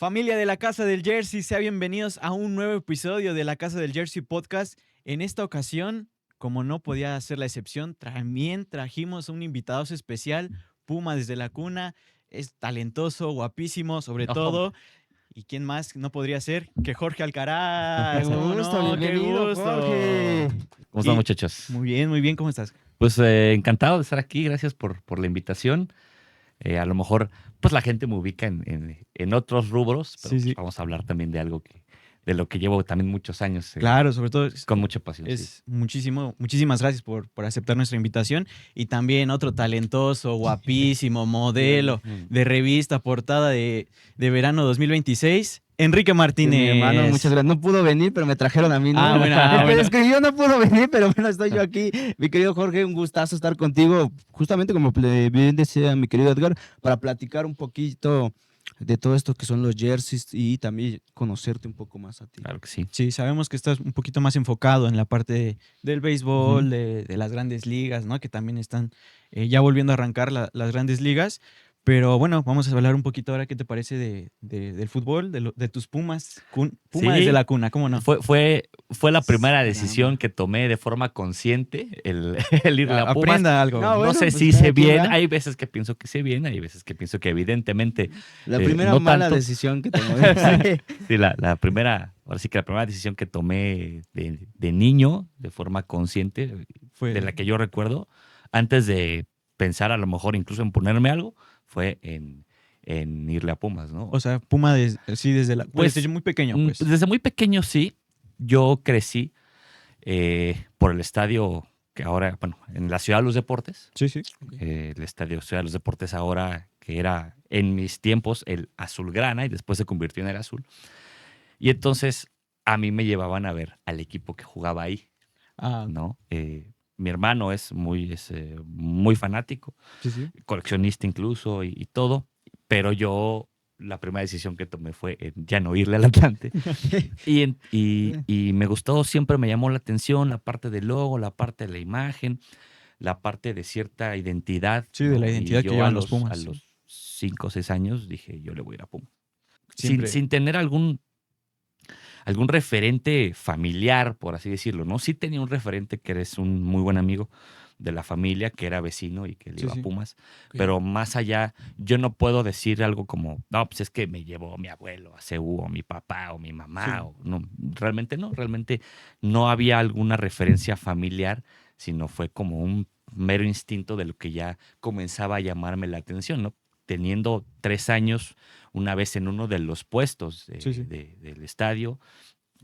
Familia de la Casa del Jersey, sean bienvenidos a un nuevo episodio de la Casa del Jersey Podcast. En esta ocasión, como no podía ser la excepción, también trajimos un invitado especial, Puma desde la cuna. Es talentoso, guapísimo, sobre todo. ¿Y quién más no podría ser que Jorge Alcaraz? Qué gusto, bienvenido, Jorge. ¿Cómo están, muchachos? Muy bien, ¿cómo estás? Pues encantado de estar aquí, gracias por la invitación. A lo mejor, pues la gente me ubica en otros rubros, pero Sí. pues, vamos a hablar también de algo de lo que llevo también muchos años. Claro, sobre todo Con mucha pasión. es muchísimas gracias por aceptar nuestra invitación. Y también otro talentoso, guapísimo, modelo de revista, portada de verano 2026, Enrique Martínez. Mi hermano, muchas gracias. No pudo venir, pero me trajeron a mí. ¿No? Bueno. Es que yo no puedo venir, pero bueno, estoy yo aquí. Mi querido Jorge, un gustazo estar contigo. Justamente como bien decía mi querido Edgar, para platicar un poquito de todo esto que son los jerseys y también conocerte un poco más a ti. Claro que sí. Sí, sabemos que estás un poquito más enfocado en la parte del béisbol, de las grandes ligas, ¿no? Que también están ya volviendo a arrancar las grandes ligas. Pero bueno, vamos a hablar un poquito ahora qué te parece del fútbol, de tus Pumas. Puma Sí. desde la cuna, ¿cómo no? Fue la primera Caramba. decisión que tomé de forma consciente, el ir a Pumas. Aprenda algo. No, No bueno, sé pues si cada sé quien bien, va. hay veces que pienso que sé bien, hay veces que pienso que evidentemente La primera no mala tanto. decisión que tomó. Sí, la primera decisión que tomé de niño, de forma consciente, Fue de la que yo recuerdo, antes de pensar a lo mejor incluso en ponerme algo, fue en irle a Pumas, ¿no? O sea, Puma desde la... Pues, desde muy pequeño, pues. Desde muy pequeño sí, yo crecí por el estadio que ahora, bueno, en la Ciudad de los Deportes, Sí. el estadio Ciudad de los Deportes ahora, que era en mis tiempos el azulgrana y después se convirtió en el azul. Y entonces a mí me llevaban a ver al equipo que jugaba ahí, Ah, ¿no? Mi hermano es muy fanático, sí. coleccionista incluso y todo, pero yo la primera decisión que tomé fue ya no irle al Atlante. y me gustó, siempre me llamó la atención la parte del logo, la parte de la imagen, la parte de cierta identidad. Sí, de la ¿no? identidad Y que yo llevan los Pumas. A los 5 o 6 años dije, yo le voy a ir a Pumas. Siempre. Sin tener algún referente familiar, por así decirlo, ¿no? Sí tenía un referente que eres un muy buen amigo de la familia, que era vecino y que le iba a Pumas. Ok. Pero más allá, yo no puedo decir algo como, no, pues es que me llevó mi abuelo a CU, o mi papá, o mi mamá. Sí. O, no, realmente no había alguna referencia familiar, sino fue como un mero instinto de lo que ya comenzaba a llamarme la atención, ¿no? Teniendo 3 años, una vez en uno de los puestos del estadio,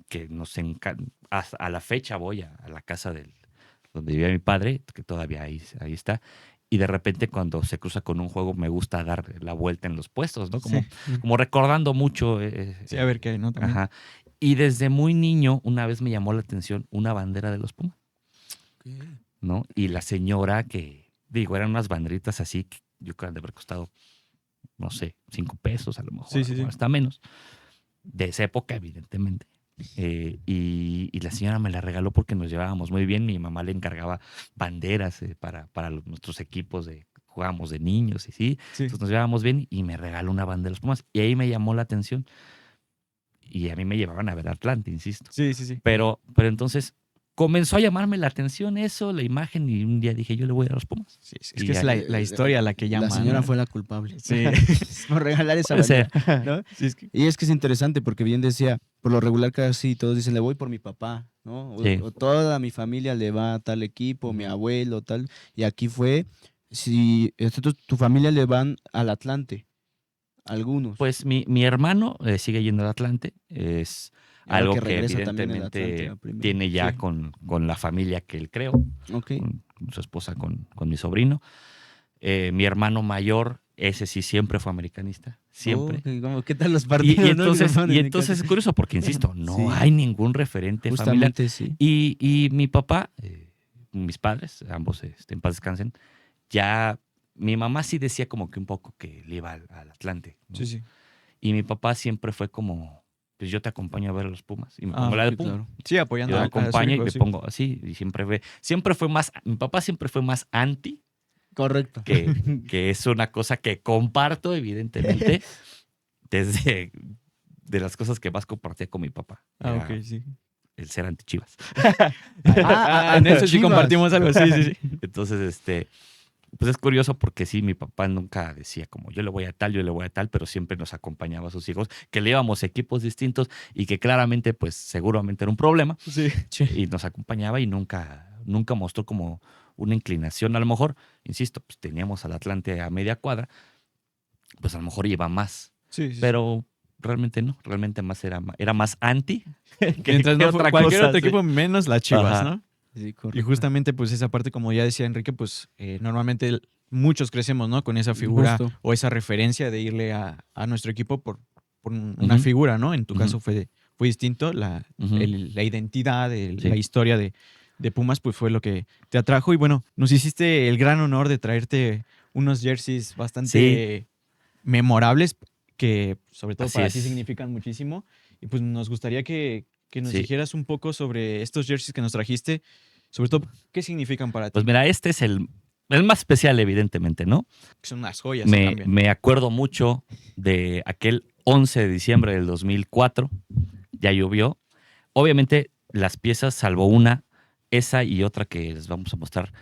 que nos encanta, a la fecha voy a la casa donde vivía mi padre, que todavía ahí está, y de repente cuando se cruza con un juego me gusta dar la vuelta en los puestos, ¿no? Como recordando mucho. Sí, a ver qué hay, ¿no? También. Ajá. Y desde muy niño, una vez me llamó la atención una bandera de los Pumas, ¿no? Y la señora eran unas banderitas así, que yo creo que han de haber costado, no sé, 5 pesos a lo mejor, Sí. hasta menos. De esa época, evidentemente. Y la señora me la regaló porque nos llevábamos muy bien. Mi mamá le encargaba banderas para nuestros equipos jugábamos de niños y sí. Entonces nos llevábamos bien y me regaló una bandera de los Pumas. Y ahí me llamó la atención. Y a mí me llevaban a ver Atlante, insisto. Sí. Pero entonces comenzó a llamarme la atención eso, la imagen, y un día dije, yo le voy a ir a los Pumas. Sí, es Y que es ya- la historia la que llama. La señora ¿no? fue la culpable. Sí. Por regalar esa Puede ser. bandera, ¿no? Sí, es que... Y es que es interesante porque bien decía, por lo regular casi todos dicen, le voy por mi papá, ¿no? Sí. O toda mi familia le va a tal equipo, mi abuelo, tal. Y aquí fue, si tu familia le van al Atlante, algunos. Pues mi hermano sigue yendo al Atlante. Es Y ahora algo que que regresa también al Atlante evidentemente a primera. tiene ya Sí. con la familia que él creó, Ok. con su esposa, con mi sobrino. Mi hermano mayor, ese sí siempre fue americanista, siempre. ¿Qué tal los Y partidos? ¿no? entonces es curioso porque, insisto, no Sí. hay ningún referente familiar. Justamente sí. Y mi papá, mis padres, ambos en paz descansen, ya mi mamá sí decía como que un poco que le iba al Atlante, ¿no? Sí. Y mi papá siempre fue como, pues yo te acompaño a ver a los Pumas. Y me pongo la sí, de Pumas. claro. Sí, apoyando Yo lo a su acompaño y hijo, me sí. pongo así. Y siempre fue más, mi papá siempre fue más anti, Correcto. que es una cosa que comparto, evidentemente, desde de las cosas que más compartía con mi papá. Ah, Era ok, sí. el ser anti-Chivas. En eso sí Chivas. compartimos algo, sí, sí, sí. Entonces, pues es curioso porque sí, mi papá nunca decía como yo le voy a tal, yo le voy a tal, pero siempre nos acompañaba a sus hijos, que le íbamos a equipos distintos y que claramente, pues seguramente era un problema. Sí. Y nos acompañaba y nunca mostró como una inclinación. A lo mejor, insisto, pues teníamos al Atlante a media cuadra, pues a lo mejor iba más, Sí, sí. pero realmente no, realmente más era más anti Mientras no fue cualquier otro sí. equipo menos las Chivas, Ajá. ¿no? Sí, Y correcto. justamente pues esa parte, como ya decía Enrique, pues normalmente muchos crecemos, ¿no? Con esa figura Justo. o esa referencia de irle a nuestro equipo por una Ujú. figura, ¿no? En tu Ujú. caso fue distinto, la Ujú. la identidad, Sí. la historia de Pumas, pues fue lo que te atrajo. Y bueno, nos hiciste el gran honor de traerte unos jerseys bastante memorables que sobre todo Así para ti es. significan muchísimo. Y pues nos gustaría que nos Sí. dijeras un poco sobre estos jerseys que nos trajiste, sobre todo qué significan para ti. Pues mira, este es el más especial, evidentemente, ¿no? Que son unas joyas y también. Me acuerdo mucho de aquel 11 de diciembre del 2004. Ya llovió. Obviamente, las piezas, salvo una, esa y otra que les vamos a mostrar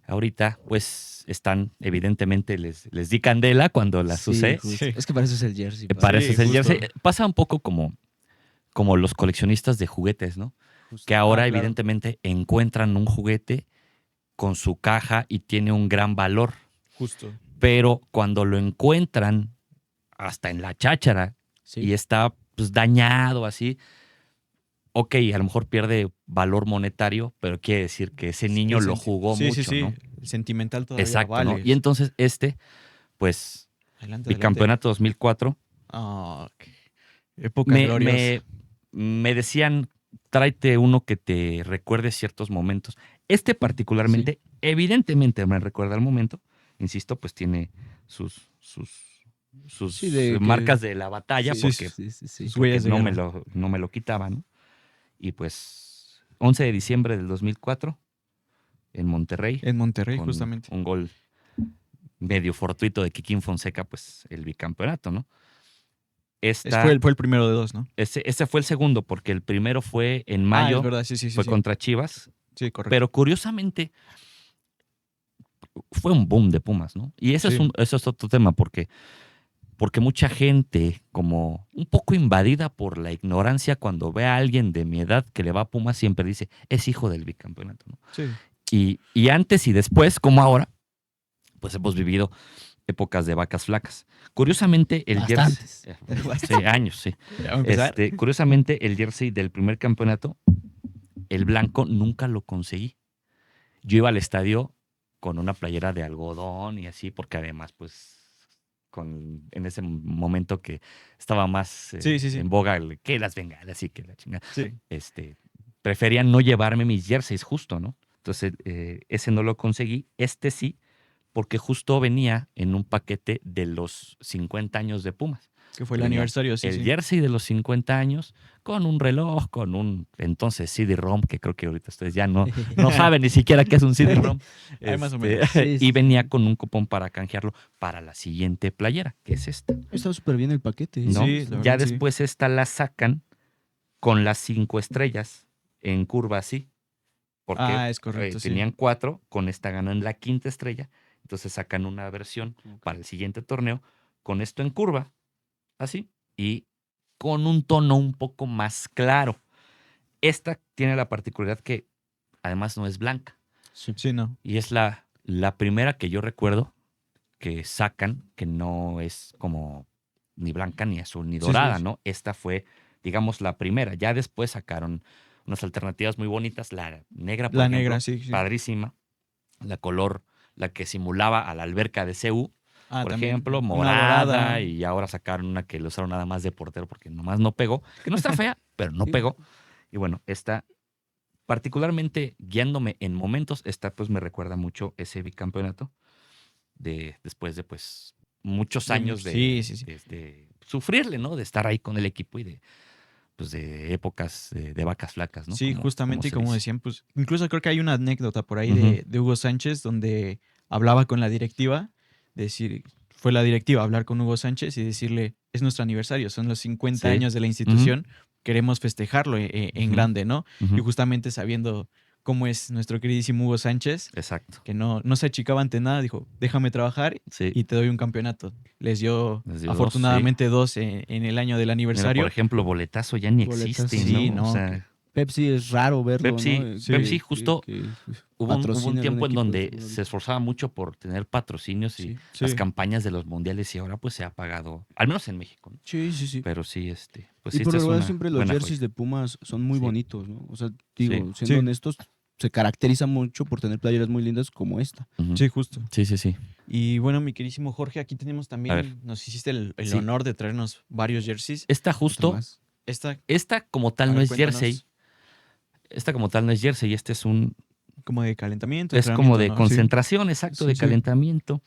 ahorita, pues están, evidentemente, les di candela cuando las Sí, usé. justo. Sí. Es que para eso es el jersey. Para Sí, eso es el justo. jersey. Pasa un poco como los coleccionistas de juguetes, ¿no? Justo. Que ahora, claro. evidentemente, encuentran un juguete con su caja y tiene un gran valor. Justo. Pero cuando lo encuentran hasta en la cháchara Sí. y está pues, dañado así, ok, a lo mejor pierde valor monetario, pero quiere decir que ese niño El lo senti- jugó sí, mucho, sí, sí. ¿no? El sentimental todavía Exacto, vale. ¿no? Y entonces pues, Adelante, adelante. bicampeonato 2004, Ah, qué épocas me, gloriosas. me decían, tráete uno que te recuerde ciertos momentos. Este particularmente, evidentemente me recuerda el momento, insisto, pues tiene sus Sí, de que- marcas de la batalla, Sí, porque, Sí, sí, sí. Sus porque huellas de no, guerra. no me lo quitaban, ¿no? Y pues 11 de diciembre del 2004 en Monterrey, En Monterrey, con justamente. un gol medio fortuito de Kikín Fonseca, pues el bicampeonato, ¿no? Fue el primero de dos, ¿no? Ese fue el segundo, porque el primero fue en Es mayo, verdad, sí, sí, sí. fue Sí, contra Chivas, sí, correcto. pero curiosamente fue un boom de Pumas, ¿no? Y eso, Sí. eso es otro tema, porque mucha gente, como un poco invadida por la ignorancia, cuando ve a alguien de mi edad que le va a Pumas, siempre dice, es hijo del bicampeonato, ¿no? Sí. Y antes y después, como ahora, pues hemos vivido épocas de vacas flacas. Curiosamente, el Bastantes. jersey. Sí, años, sí. Ya va a empezar. Curiosamente, el jersey del primer campeonato, el blanco, nunca lo conseguí. Yo iba al estadio con una playera de algodón y así, porque además, pues, en ese momento que estaba más Sí, sí, sí. en boga que las bengalas y que la chingada, Sí. preferían no llevarme mis jerseys justo, ¿no? Entonces, ese no lo conseguí. Este sí, porque justo venía en un paquete de los 50 años de Pumas. Que fue el Venía aniversario, sí, el sí. jersey de los 50 años, con un reloj, con un entonces CD-ROM, que creo que ahorita ustedes ya no saben ni siquiera qué es un CD-ROM. Ahí más o menos. Sí, sí, Y venía sí. con un cupón para canjearlo para la siguiente playera, que es esta. Está súper bien el paquete. ¿No? Sí, la Ya verdad, sí. después esta la sacan con las 5 estrellas en curva así. Porque Es correcto, sí. tenían 4, con esta ganan la 5ª estrella. Entonces sacan una versión para el siguiente torneo con esto en curva, así, y con un tono un poco más claro. Esta tiene la particularidad que además no es blanca. Sí, no. Y es la primera que yo recuerdo que sacan, que no es como ni blanca, ni azul, ni Sí, sí, dorada, sí. ¿no? Esta fue, digamos, la primera. Ya después sacaron unas alternativas muy bonitas. La negra, por La ejemplo, negra, sí, sí. padrísima. La color, la que simulaba a la alberca de CU, por También. ejemplo, Una morada, dorada. y ahora sacaron una que le usaron nada más de portero porque nomás no pegó, que no está fea, pero no pegó. Y bueno, esta, particularmente guiándome en momentos, esta pues me recuerda mucho ese bicampeonato después de pues muchos años Sí, sí, sí. de sufrirle, ¿no? De estar ahí con el equipo y de épocas de vacas flacas, ¿no? Sí, justamente, y se como dice. decían, pues, incluso creo que hay una anécdota por ahí Ujú. de Hugo Sánchez donde hablaba con la directiva, de decir, fue la directiva hablar con Hugo Sánchez y decirle, es nuestro aniversario, son los 50 Sí. años de la institución, queremos festejarlo en Ujú. grande, ¿no? Ujú. Y justamente sabiendo cómo es nuestro queridísimo Hugo Sánchez, Exacto. que no se achicaba ante nada, dijo, déjame trabajar Sí. y te doy un campeonato. Les dio, Les dio dos, afortunadamente 2 en el año del Mira, aniversario. por ejemplo, boletazo ya ni Boletazo. existe, Sí, ¿no? no, O sea, Pepsi es raro verlo, Pepsi, ¿no? Sí. Pepsi justo hubo un patrocine algún tiempo en equipo de donde fútbol. se esforzaba mucho por tener patrocinios y Sí. las Sí. campañas de los mundiales y ahora pues se ha apagado, al menos en México, ¿no? Sí, sí, sí. Pero sí, pues Y sí, por esta lo es general una siempre los buena jerseys joya. de Pumas son muy Sí. bonitos, ¿no? O sea, digo, Sí. siendo Sí. honestos, se caracteriza mucho por tener playeras muy lindas como esta. Ujú. Sí, justo. Sí, sí, sí. Y bueno, mi queridísimo Jorge, aquí tenemos A ver. también, nos hiciste el Sí. honor de traernos varios jerseys. Esta Otra justo, más. Esta, como a tal no ver, es cuéntanos, jersey, este es como de calentamiento, es como de entrenamiento, ¿no? Sí. concentración, exacto, Sí, de sí. calentamiento.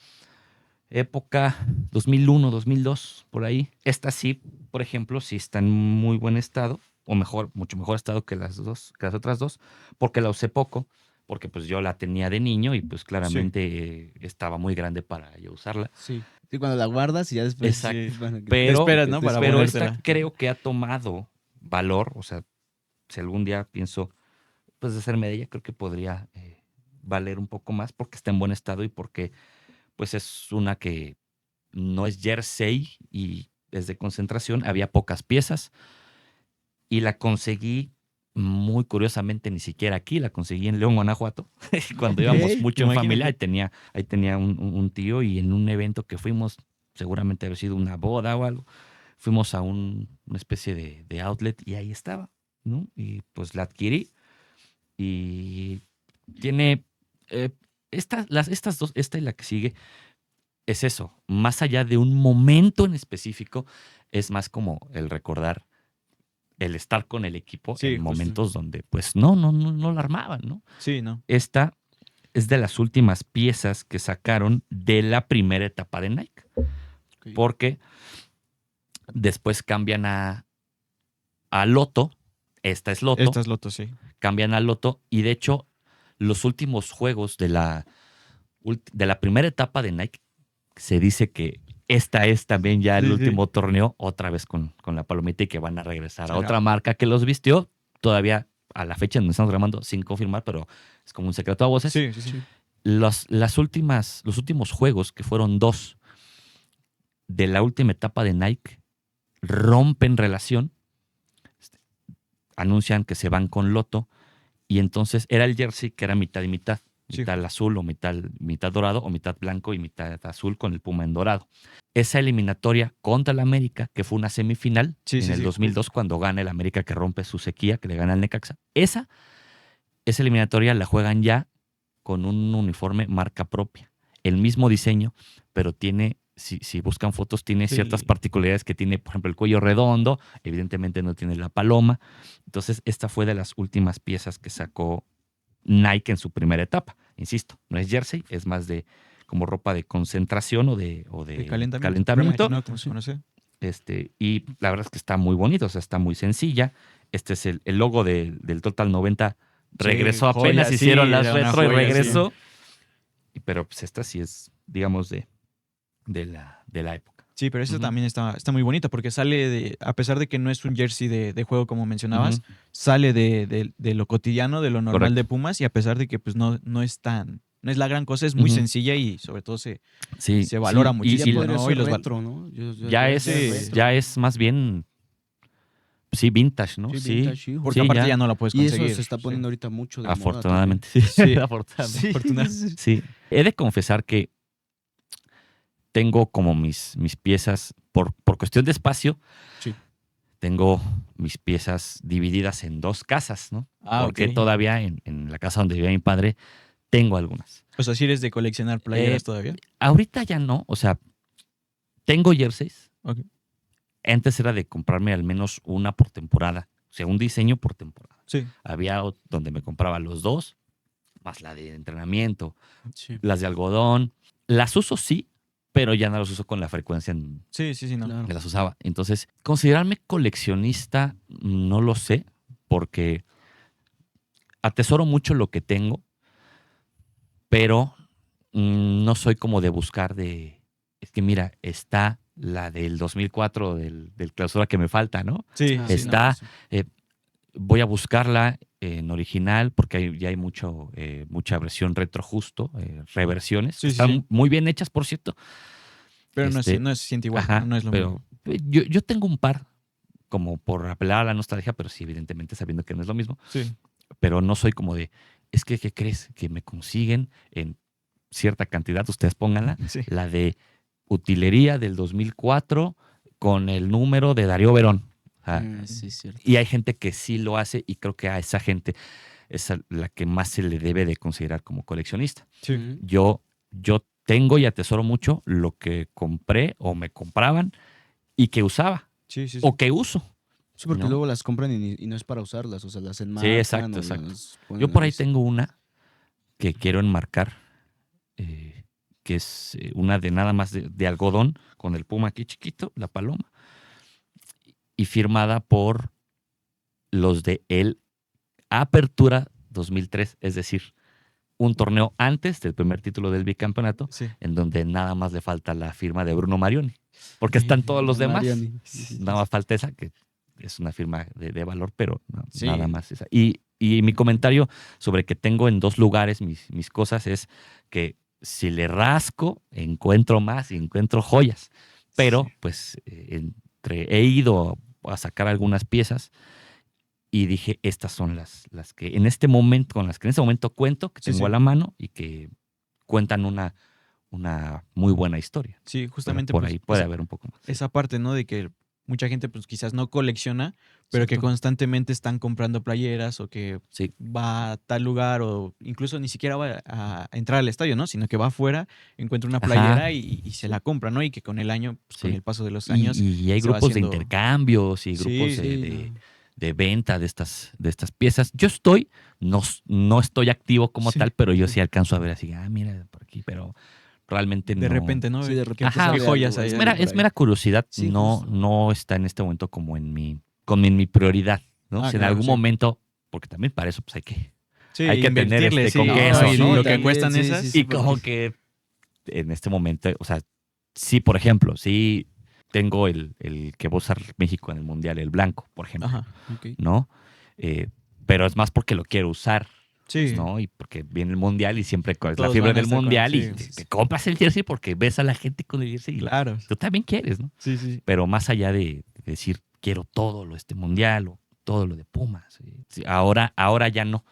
Época 2001, 2002, por ahí. Esta sí, por ejemplo, sí está en muy buen estado, o mejor, mucho mejor estado que las otras dos, porque la usé poco, porque pues yo la tenía de niño y pues claramente estaba muy grande para yo usarla. Sí. Sí, cuando la guardas y ya después. Exacto. Sí, bueno, que- Pero, esperas, ¿no? te Para esperas. pero esta ponértela. creo que ha tomado valor, o sea, si algún día pienso pues de hacerme de ella, creo que podría valer un poco más porque está en buen estado y porque pues es una que no es jersey y es de concentración, había pocas piezas y la conseguí muy curiosamente, ni siquiera aquí, la conseguí en León, Guanajuato, cuando íbamos Ok, mucho en familia, imagínate. ahí tenía un tío y en un evento que fuimos, seguramente había sido una boda o algo, fuimos a una especie de outlet y ahí estaba, ¿no? Y pues la adquirí y tiene estas dos, esta y la que sigue, es eso, más allá de un momento en específico, es más como el recordar el estar con el equipo Sí, en justo. momentos donde pues no la armaban, ¿no? Sí, ¿no? Esta es de las últimas piezas que sacaron de la primera etapa de Nike, Ok. porque después cambian a Lotto, esta es Lotto, Esta es Loto, sí. cambian a Lotto y de hecho los últimos juegos de la primera etapa de Nike se dice que esta es también ya el Sí, sí. último torneo, otra vez con la palomita y que van a regresar a Sí, otra no. marca que los vistió, todavía a la fecha donde estamos grabando sin confirmar, pero es como un secreto a voces. Sí, sí, sí. Los últimos juegos, que fueron 2 de la última etapa de Nike, rompen relación, anuncian que se van con Lotto y entonces era el jersey que era mitad y mitad. Sí. Mitad azul o mitad dorado o mitad blanco y mitad azul con el puma en dorado. Esa eliminatoria contra el América, que fue una semifinal Sí, en sí, el sí, 2002 cuando gana el América que rompe su sequía, que le gana al Necaxa. Esa eliminatoria la juegan ya con un uniforme marca propia. El mismo diseño, pero tiene, si buscan fotos, tiene Sí. ciertas particularidades que tiene, por ejemplo, el cuello redondo, evidentemente no tiene la paloma. Entonces, esta fue de las últimas piezas que sacó Nike en su primera etapa. Insisto, no es jersey, es más de como ropa de concentración o de De calentamiento. calentamiento. No, como se conoce. Y la verdad es que está muy bonito, o sea, está muy sencilla. Este es el logo del Total 90. Regresó joya, apenas, sí, hicieron las era una retro y joya, sí. regresó. Pero pues esta sí es, digamos, de la época. Sí, pero esta Ujú. también está muy bonita porque sale de, a pesar de que no es un jersey de juego como mencionabas, Ujú. sale de lo cotidiano, de lo normal Correcto. de Pumas y a pesar de que pues no es la gran cosa, es muy Ujú. sencilla y sobre todo se Sí, valora sí, muchísimo, Ya y podría ¿no? ser Y los retro, ¿no? ya es, Sí. ya es más bien, sí, vintage, ¿no? Sí, Sí, vintage, sí, porque sí, aparte ya no la puedes Y eso conseguir. se está sí. poniendo ahorita mucho de afortunadamente. moda Sí, Sí. afortunadamente. Sí, afortunadamente. Sí. He de confesar que tengo como mis piezas, por cuestión de espacio, Sí. tengo mis piezas divididas en 2 casas, ¿no? Ah, Porque ok. todavía en la casa donde vivía mi padre tengo algunas. O sea, si eres de coleccionar playeras todavía. Ahorita ya no, o sea, tengo jerseys. Ok. Antes era de comprarme al menos una por temporada, o sea, un diseño por temporada. Sí. Había donde me compraba los 2, más la de entrenamiento, Sí. las de algodón. Las uso sí, pero ya no las uso con la frecuencia en Sí, no. Claro. que las usaba. Entonces, considerarme coleccionista, no lo sé, porque atesoro mucho lo que tengo, pero no soy como de buscar de que mira, está la del 2004 del clausura que me falta, ¿no? Sí, Ah, sí, está, no, voy a buscarla en original porque ya hay mucha versión retro justo, reversiones, Sí, que sí, están sí. muy bien hechas, por cierto. Pero no, Este, no se siente igual, Ajá, no es lo pero mismo. yo tengo un par, como por apelar a la nostalgia, pero sí, evidentemente sabiendo que no es lo mismo. Sí, Pero no soy como de, es que, ¿qué crees? Que me consiguen en cierta cantidad, ustedes pónganla, sí. la de utilería del 2004 con el número de Darío Verón. O sea, Sí, es cierto. y hay gente que sí lo hace y creo que a esa gente es a la que más se le debe de considerar como coleccionista. Sí. Ujú. Yo tengo y atesoro mucho lo que compré o me compraban y que usaba Sí, sí, sí. o que uso. Sí, porque ¿no? luego las compran y no es para usarlas, o sea, las Sí, enmarcan exacto, o exacto. las Yo ponen por ahí. ahí tengo una que quiero enmarcar, que es una de nada más de algodón, con el puma aquí chiquito, la paloma, y firmada por los de el Apertura 2003, es decir, un torneo antes del primer título del bicampeonato, Sí. en donde nada más le falta la firma de Bruno Marioni, porque están todos los De demás. Mariani. Sí. Nada más falta esa, que es una firma de valor, pero Sí. nada más esa. Y mi comentario sobre que tengo en 2 lugares mis cosas es que si le rasco, encuentro más y encuentro joyas. Pero, pues, he ido a sacar algunas piezas y dije, estas son las que en este momento, con las que en este momento cuento, que Sí, tengo sí. a la mano y que cuentan una muy buena historia. Sí, Pero justamente por pues, ahí puede haber un poco más. esa parte, ¿no? De que mucha gente pues quizás no colecciona, pero que Exacto. constantemente están comprando playeras o que Sí. va a tal lugar o incluso ni siquiera va a entrar al estadio, ¿no? Sino que va afuera, encuentra una Ajá. playera y se la compra, ¿no? Y que con el año, pues con Sí. el paso de los años, Y hay se va grupos de haciendo... intercambios y Sí, grupos Sí, de venta de estas piezas. Yo no estoy activo como Sí. tal, pero yo sí alcanzo a ver así, mira, por aquí, pero realmente de no. repente, ¿no? Sí, de repente Ajá, ¿Qué sale joyas algo, hay Es algo mera, ahí? por es ahí. mera curiosidad, Sí, justo. no está en este momento como en mi prioridad, ¿no? Ah, Si en claro, algún sí. momento, porque también para eso pues Sí, hay que tener invertirle, sí, con ¿no? queso, Y ¿no? lo Y que también, cuestan sí, esas. sí, y como porque- que en este momento, o sea, sí, por ejemplo, sí tengo el que va a usar México en el Mundial, el blanco, por ejemplo, Ajá. Ok. ¿no? Pero es más porque lo quiero usar, pues, Sí. ¿no? Y porque viene el Mundial y siempre es la Todos fiebre van a del estar con... Mundial y Sí, te compras el jersey porque ves a la gente con el jersey y claro. tú también quieres, ¿no? Sí, sí. Pero más allá de decir quiero todo lo Mundial o todo lo de Pumas, sí, ahora ya no.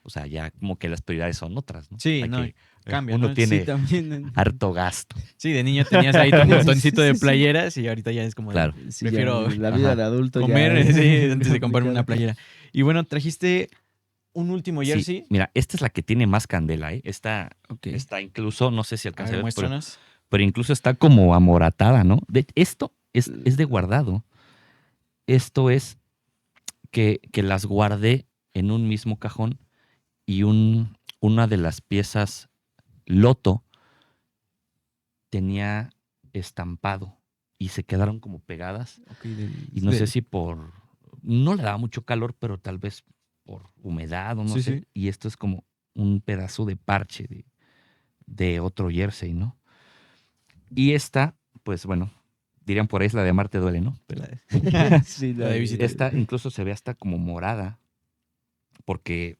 O sea, ya como que las prioridades son otras, ¿no? Sí, no, cambia, Uno ¿no? Sí, tiene también. harto gasto. Sí, de niño tenías ahí tu montoncito de Sí. playeras y ahorita ya es como de, Claro. Sí, ya, prefiero la vida Ajá. de adulto comer, ya sí, es antes muy de comprarme una complicada. playera. Y bueno, trajiste un último Sí, jersey. mira, esta es la que tiene más candela, ¿eh? Esta Ok. está incluso, no sé si A alcanza ver, a ver, muéstranos. pero incluso está como amoratada, ¿no? Esto es de guardado. Esto es que las guardé en un mismo cajón y una de las piezas loto tenía estampado y se quedaron como pegadas. Ok, Y no sé De- si no le daba mucho calor, pero tal vez por humedad o no Sí, sé. sí. Y esto es como un pedazo de parche de otro jersey, ¿no? Y esta, pues bueno, dirían por ahí es la de Marte duele, ¿no? Pero sí, La de visita. esta incluso se ve hasta como morada, porque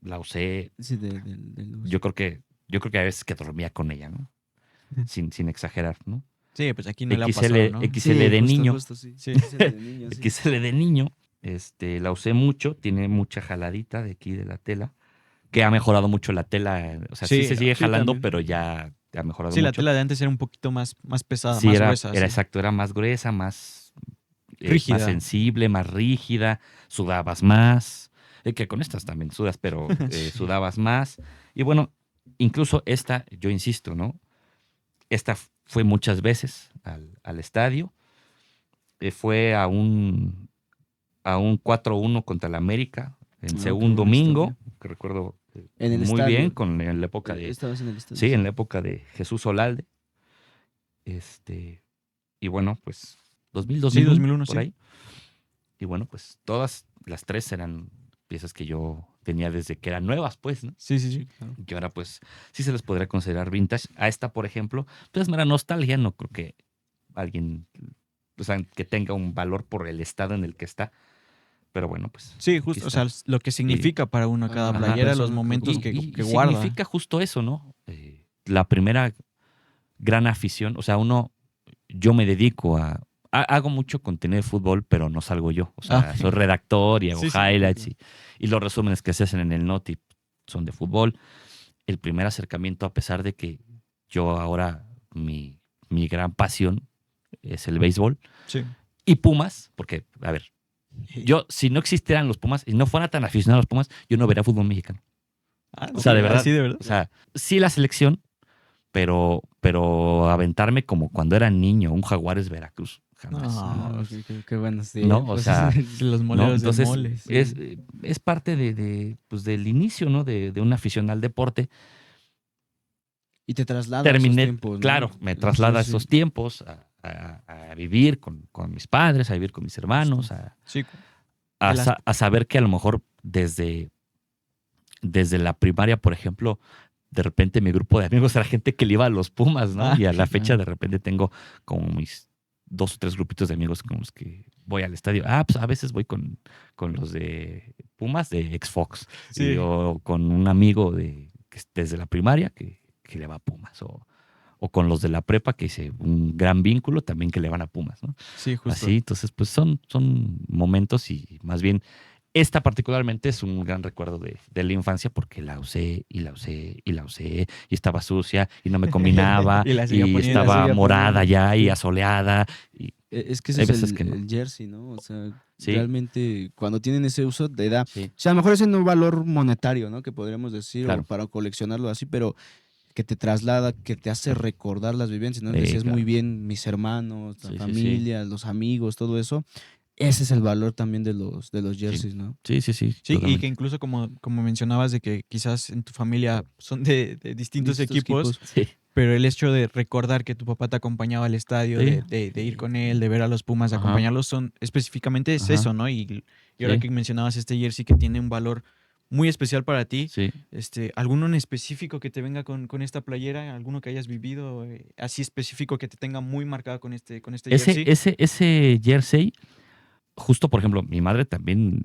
la usé, sí, del uso. yo creo que a veces que dormía con ella, ¿no? Sin exagerar, ¿no? Sí, pues aquí no le ha pasado, ¿no? XL de niño. Justo, sí. Sí. XL de niño, sí. XL de niño, la usé mucho, tiene mucha jaladita de aquí de la tela, que ha mejorado mucho la tela, o sea, sí Sí, se sigue sí, jalando, también. pero ya ha mejorado sí, la mucho. tela de antes era un poquito más pesada, Sí, más era gruesa. Sí. exacto, era más gruesa, más Rígida. sensible, más rígida, sudabas más, que con estas también sudas, pero sudabas más. Y bueno, incluso esta, yo insisto, ¿no? Esta fue muchas veces al estadio, fue a un 4-1 contra el América en Ah, qué segundo buena domingo, historia. que recuerdo En el muy bien, estadio. en la época Estabas en el estadio. sí, en la época de Jesús Olalde. Y bueno, pues 2000, Sí, 2001, 2001, por sí. ahí. Y bueno, pues todas las 3 eran piezas que yo tenía desde que eran nuevas, pues, ¿no? Sí, sí, sí. claro. Y que ahora, pues, sí se les podría considerar vintage. A esta, por ejemplo, pues, mera nostalgia, no creo que alguien, o sea, que tenga un valor por el estado en el que está. Pero bueno, pues. Sí, aquí justo, o está. sea, lo que significa para uno cada Ajá, playera, los persona, momentos que guarda. significa justo eso, ¿no? La primera gran afición, o sea, yo me dedico hago mucho contenido de fútbol, pero no salgo yo. O sea, Ah. soy redactor y hago Sí, sí, highlights claro. y los resúmenes que se hacen en el Noti son de fútbol. El primer acercamiento, a pesar de que yo ahora mi gran pasión es el béisbol Sí. y Pumas, porque, a ver, yo si no existieran los Pumas y no fuera tan aficionado a los Pumas, yo no vería fútbol mexicano. Ah, O sea, sí, de verdad. así de verdad. O sea, sí la selección, pero aventarme como cuando era niño, un Jaguares Veracruz, jamás. No. Ah, qué buenos No, o tiempos. sea, Los ¿no? moleros de Entonces, moles. es parte pues, del inicio, ¿no? De una afición al deporte. Y te traslada a esos Terminé, tiempos, ¿no? claro, me Sí, traslada a sí. esos tiempos, a vivir con mis padres, a vivir con mis hermanos, Sí. De las- a saber que a lo mejor desde la primaria, por ejemplo, de repente mi grupo de amigos era gente que le iba a los Pumas, ¿no? Ah, Y a la sí, fecha claro. de repente tengo como mis 2 o 3 grupitos de amigos con los que voy al estadio. Pues a veces voy con los de Pumas de Xfox. Sí. O con un amigo desde la primaria que le va a Pumas. O con los de la prepa que hice un gran vínculo también que le van a Pumas, ¿no? Sí, justo. Así, entonces, pues son momentos y más bien esta particularmente es un gran recuerdo de la infancia porque la usé y la usé y la usé y estaba sucia y no me combinaba Y la seguía y poniendo. estaba seguía morada poniendo, ya y sí. asoleada. Y Es que ese hay es veces que no. el jersey, ¿no? O sea, Sí. realmente cuando tienen ese uso te da, Sí, o sea, a lo mejor ese no valor monetario, ¿no? Que podríamos decir, Claro. o para coleccionarlo así, pero que te traslada, que te hace recordar las vivencias, ¿no? Sí, Decías muy claro. bien, mis hermanos, la Sí, sí, sí. familia, los amigos, todo eso. Ese es el valor también de los jerseys, ¿no? Sí. Sí, y que Totalmente. incluso como mencionabas de que quizás en tu familia son de distintos equipos, Sí, pero el hecho de recordar que tu papá te acompañaba al estadio, Sí. de ir con él, de ver a los Pumas, de Ajá. acompañarlos, son específicamente es Ajá. eso, ¿no? Y ahora Sí. que mencionabas este jersey que tiene un valor muy especial para ti, sí. ¿alguno en específico que te venga con esta playera? ¿Alguno que hayas vivido así específico que te tenga muy marcado con este jersey? Ese jersey, justo por ejemplo, mi madre también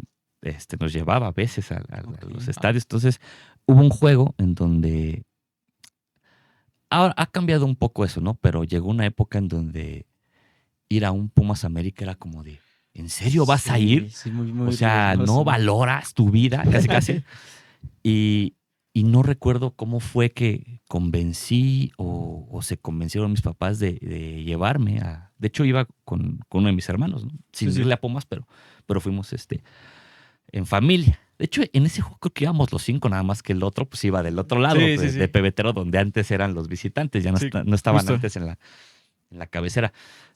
nos llevaba a veces a Ok. los estadios. Entonces, hubo un juego en donde ahora ha cambiado un poco eso, ¿no? Pero llegó una época en donde ir a un Pumas América era como de, ¿en serio vas a ir? Sí, muy O sea, riesgoso, no valoras tu vida, casi casi. Y, y no recuerdo cómo fue que convencí o se convencieron mis papás de llevarme a. De hecho, iba con uno de mis hermanos, ¿no? Sin Sí. irle a Pumas, pero fuimos en familia. De hecho, en ese juego creo que íbamos los 5, nada más que el otro pues iba del otro lado, Sí, sí, sí. de Pebetero, donde antes eran los visitantes, ya no, Sí, no estaban justo. antes en la cabecera.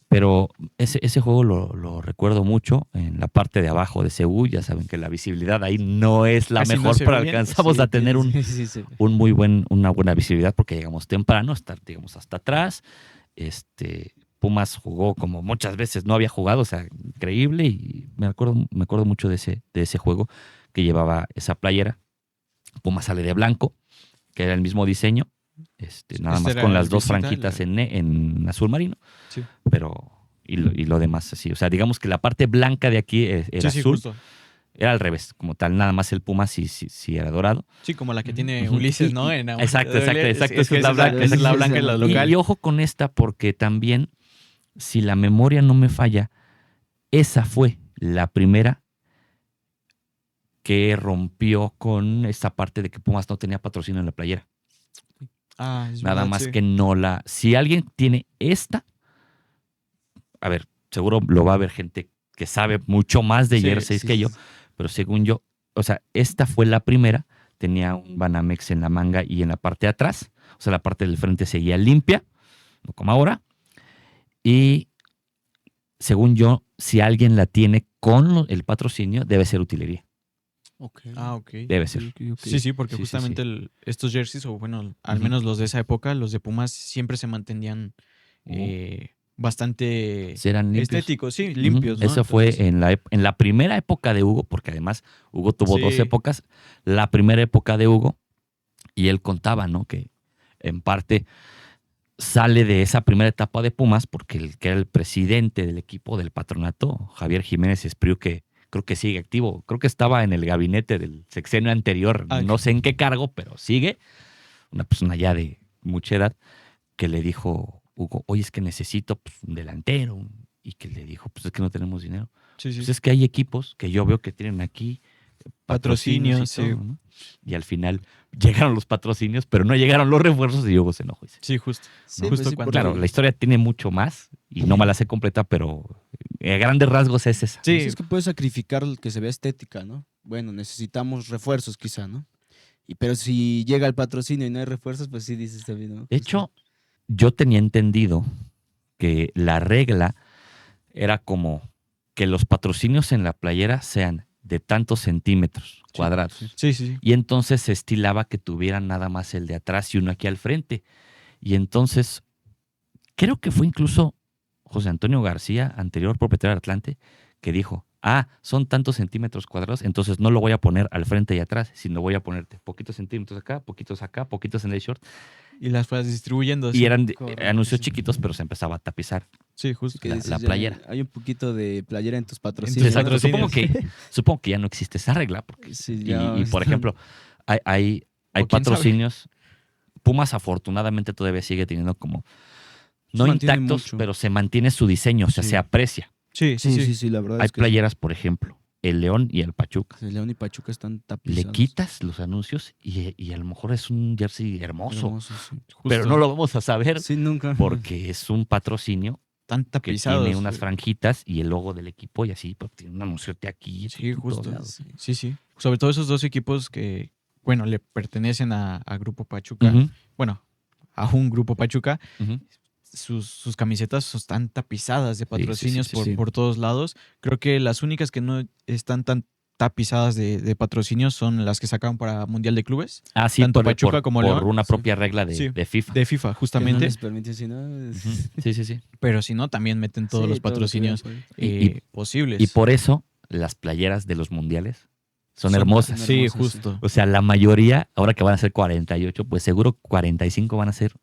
Pero ese juego lo recuerdo mucho en la parte de abajo de Seúl. Ya saben que la visibilidad ahí no es la Casi no mejor, se pero ve bien. alcanzamos a tener una buena visibilidad porque llegamos temprano, digamos, hasta atrás. Pumas jugó como muchas veces no había jugado, o sea, increíble. Y me acuerdo mucho de ese juego que llevaba esa playera. Pumas sale de blanco, que era el mismo diseño. Nada Este más era con las el 2 visita, franquitas en azul marino. Sí. Pero y lo demás así. O sea, digamos que la parte blanca de aquí era Sí, azul. justo. Era al revés, como tal, nada más el Puma sí era dorado. Sí, como la que tiene Ujú. Ulises, ¿no? En Exacto, Es que esa es la esa blanca. es la blanca en la local. Y ojo con esta porque también, si la memoria no me falla, esa fue la primera que rompió con esta parte de que Pumas no tenía patrocinio en la playera. Es Nada verdad, más sí. que no la... Si alguien tiene esta, a ver, seguro lo va a haber gente que sabe mucho más de Sí, jerseys que yo, pero según yo, o sea, esta fue la primera, tenía un Banamex en la manga y en la parte de atrás, o sea, la parte del frente seguía limpia, no como ahora, y según yo, si alguien la tiene con el patrocinio, debe ser utilería, Ok. ok. debe ser. Sí, porque Sí, sí, justamente sí. estos jerseys, o bueno, al Ujú. menos los de esa época, los de Pumas siempre se mantenían bastante Sí, eran limpios. estéticos, sí, limpios, ¿no? Eso fue Entonces, en la primera época de Hugo, porque además Hugo tuvo Sí. 2 épocas. La primera época de Hugo, y él contaba, ¿no? Que en parte sale de esa primera etapa de Pumas, porque el que era el presidente del equipo del patronato, Javier Jiménez Espriu, que creo que sigue activo, creo que estaba en el gabinete del sexenio anterior, Ah, no sé en qué cargo, pero sigue, una persona ya de mucha edad, que le dijo, Hugo, oye, es que necesito pues, un delantero, y que le dijo, pues es que no tenemos dinero. sí, sí. Pues es que hay equipos que yo veo que tienen aquí patrocinios y Patrocinios, todo, ¿no? Y al final llegaron los patrocinios, pero no llegaron los refuerzos y Hugo se enojó. Sí, justo. Sí, Justo pues sí, cuando- Claro, la historia tiene mucho más y no me la sé completa, pero a grandes rasgos es esa. Sí, Pues es que puedes sacrificar el que se vea estética, ¿no? Bueno, necesitamos refuerzos quizá, ¿no? Pero si llega el patrocinio y no hay refuerzos, pues sí dices también, ¿no? De hecho, yo tenía entendido que la regla era como que los patrocinios en la playera sean de tantos centímetros cuadrados. sí. sí, sí. Y entonces se estilaba que tuvieran nada más el de atrás y uno aquí al frente. Y entonces, creo que fue incluso José Antonio García, anterior propietario de Atlante, que dijo, son tantos centímetros cuadrados, entonces no lo voy a poner al frente y atrás, sino voy a ponerte poquitos centímetros acá, poquitos en el short. Y las fueras distribuyendo. Y sí. eran correcto, anuncios sí. chiquitos, pero se empezaba a tapizar. Sí, justo. Que la- dices, la ya playera. Hay un poquito de playera en tus tus patrocinios. Exacto, patrocinios. supongo que ya no existe esa regla. Porque, Sí, ya y, por están- ejemplo, hay O quién sabe. patrocinios. Pumas afortunadamente todavía sigue teniendo como, no Se mantiene intactos, mucho. pero se mantiene su diseño, o sea, Sí. se aprecia. Sí, sí, Sí, sí. sí, sí, la verdad Hay es que playeras, por ejemplo, el León y el Pachuca. sí. León y Pachuca están Le tapizados. quitas los anuncios y a lo mejor es un jersey hermoso, Hermosos, sí. pero no lo vamos a saber Sí, nunca. porque es un patrocinio Tan que tapizados. tiene unas franjitas y el logo del equipo y así, pues, tiene un anunciote aquí. Sí, en todos justo. lados. Sí. Sí, sí. Sobre todo esos dos equipos que, bueno, le pertenecen a Grupo Pachuca. Ujú, Bueno, a un Grupo Pachuca. ujú. Sus camisetas están tapizadas de Sí, sí, sí, patrocinios sí, por, sí. por todos lados. Creo que las únicas que no están tan tapizadas de patrocinios son las que sacaron para Mundial de Clubes, Ah, sí, Tanto por, Pachuca por- como por León. una Sí. propia regla de, Sí. de FIFA. de FIFA, Que no justamente. les permite, si no, es- Ujú, Sí, sí, sí. Pero si no, también meten todos Sí, los todo lo que patrocinios vean, posibles. Y por eso las playeras de los mundiales son Son hermosas. tan Sí, hermosas, sí. justo. O sea, la mayoría, ahora que van a ser 48, pues seguro 45 van a ser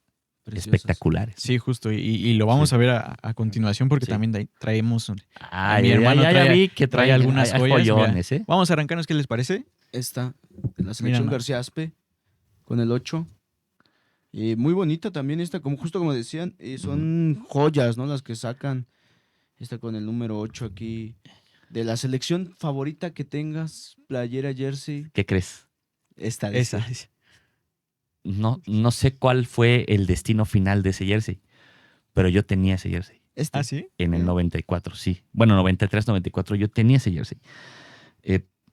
Preciosas. espectaculares. Sí, justo. Y lo vamos Sí. a ver a continuación porque Sí. también traemos... Ay, Mi hermano ya trae- vi que trae trae algunas hay joyas, mira. joyones, ¿eh? Vamos a arrancarnos, ¿qué les parece? Esta, de la selección Mira, García Aspe, con el 8. Muy bonita también esta, como justo como decían, son joyas, ¿no? Las que sacan. Esta con el número 8 aquí. De la selección favorita que tengas, playera, jersey, ¿Qué crees? esta. Esa. No sé cuál fue el destino final de ese jersey, pero yo tenía ese jersey. Esta. ¿Ah, sí? En el ¿Eh? 94, sí. Bueno, 93, 94, yo tenía ese jersey.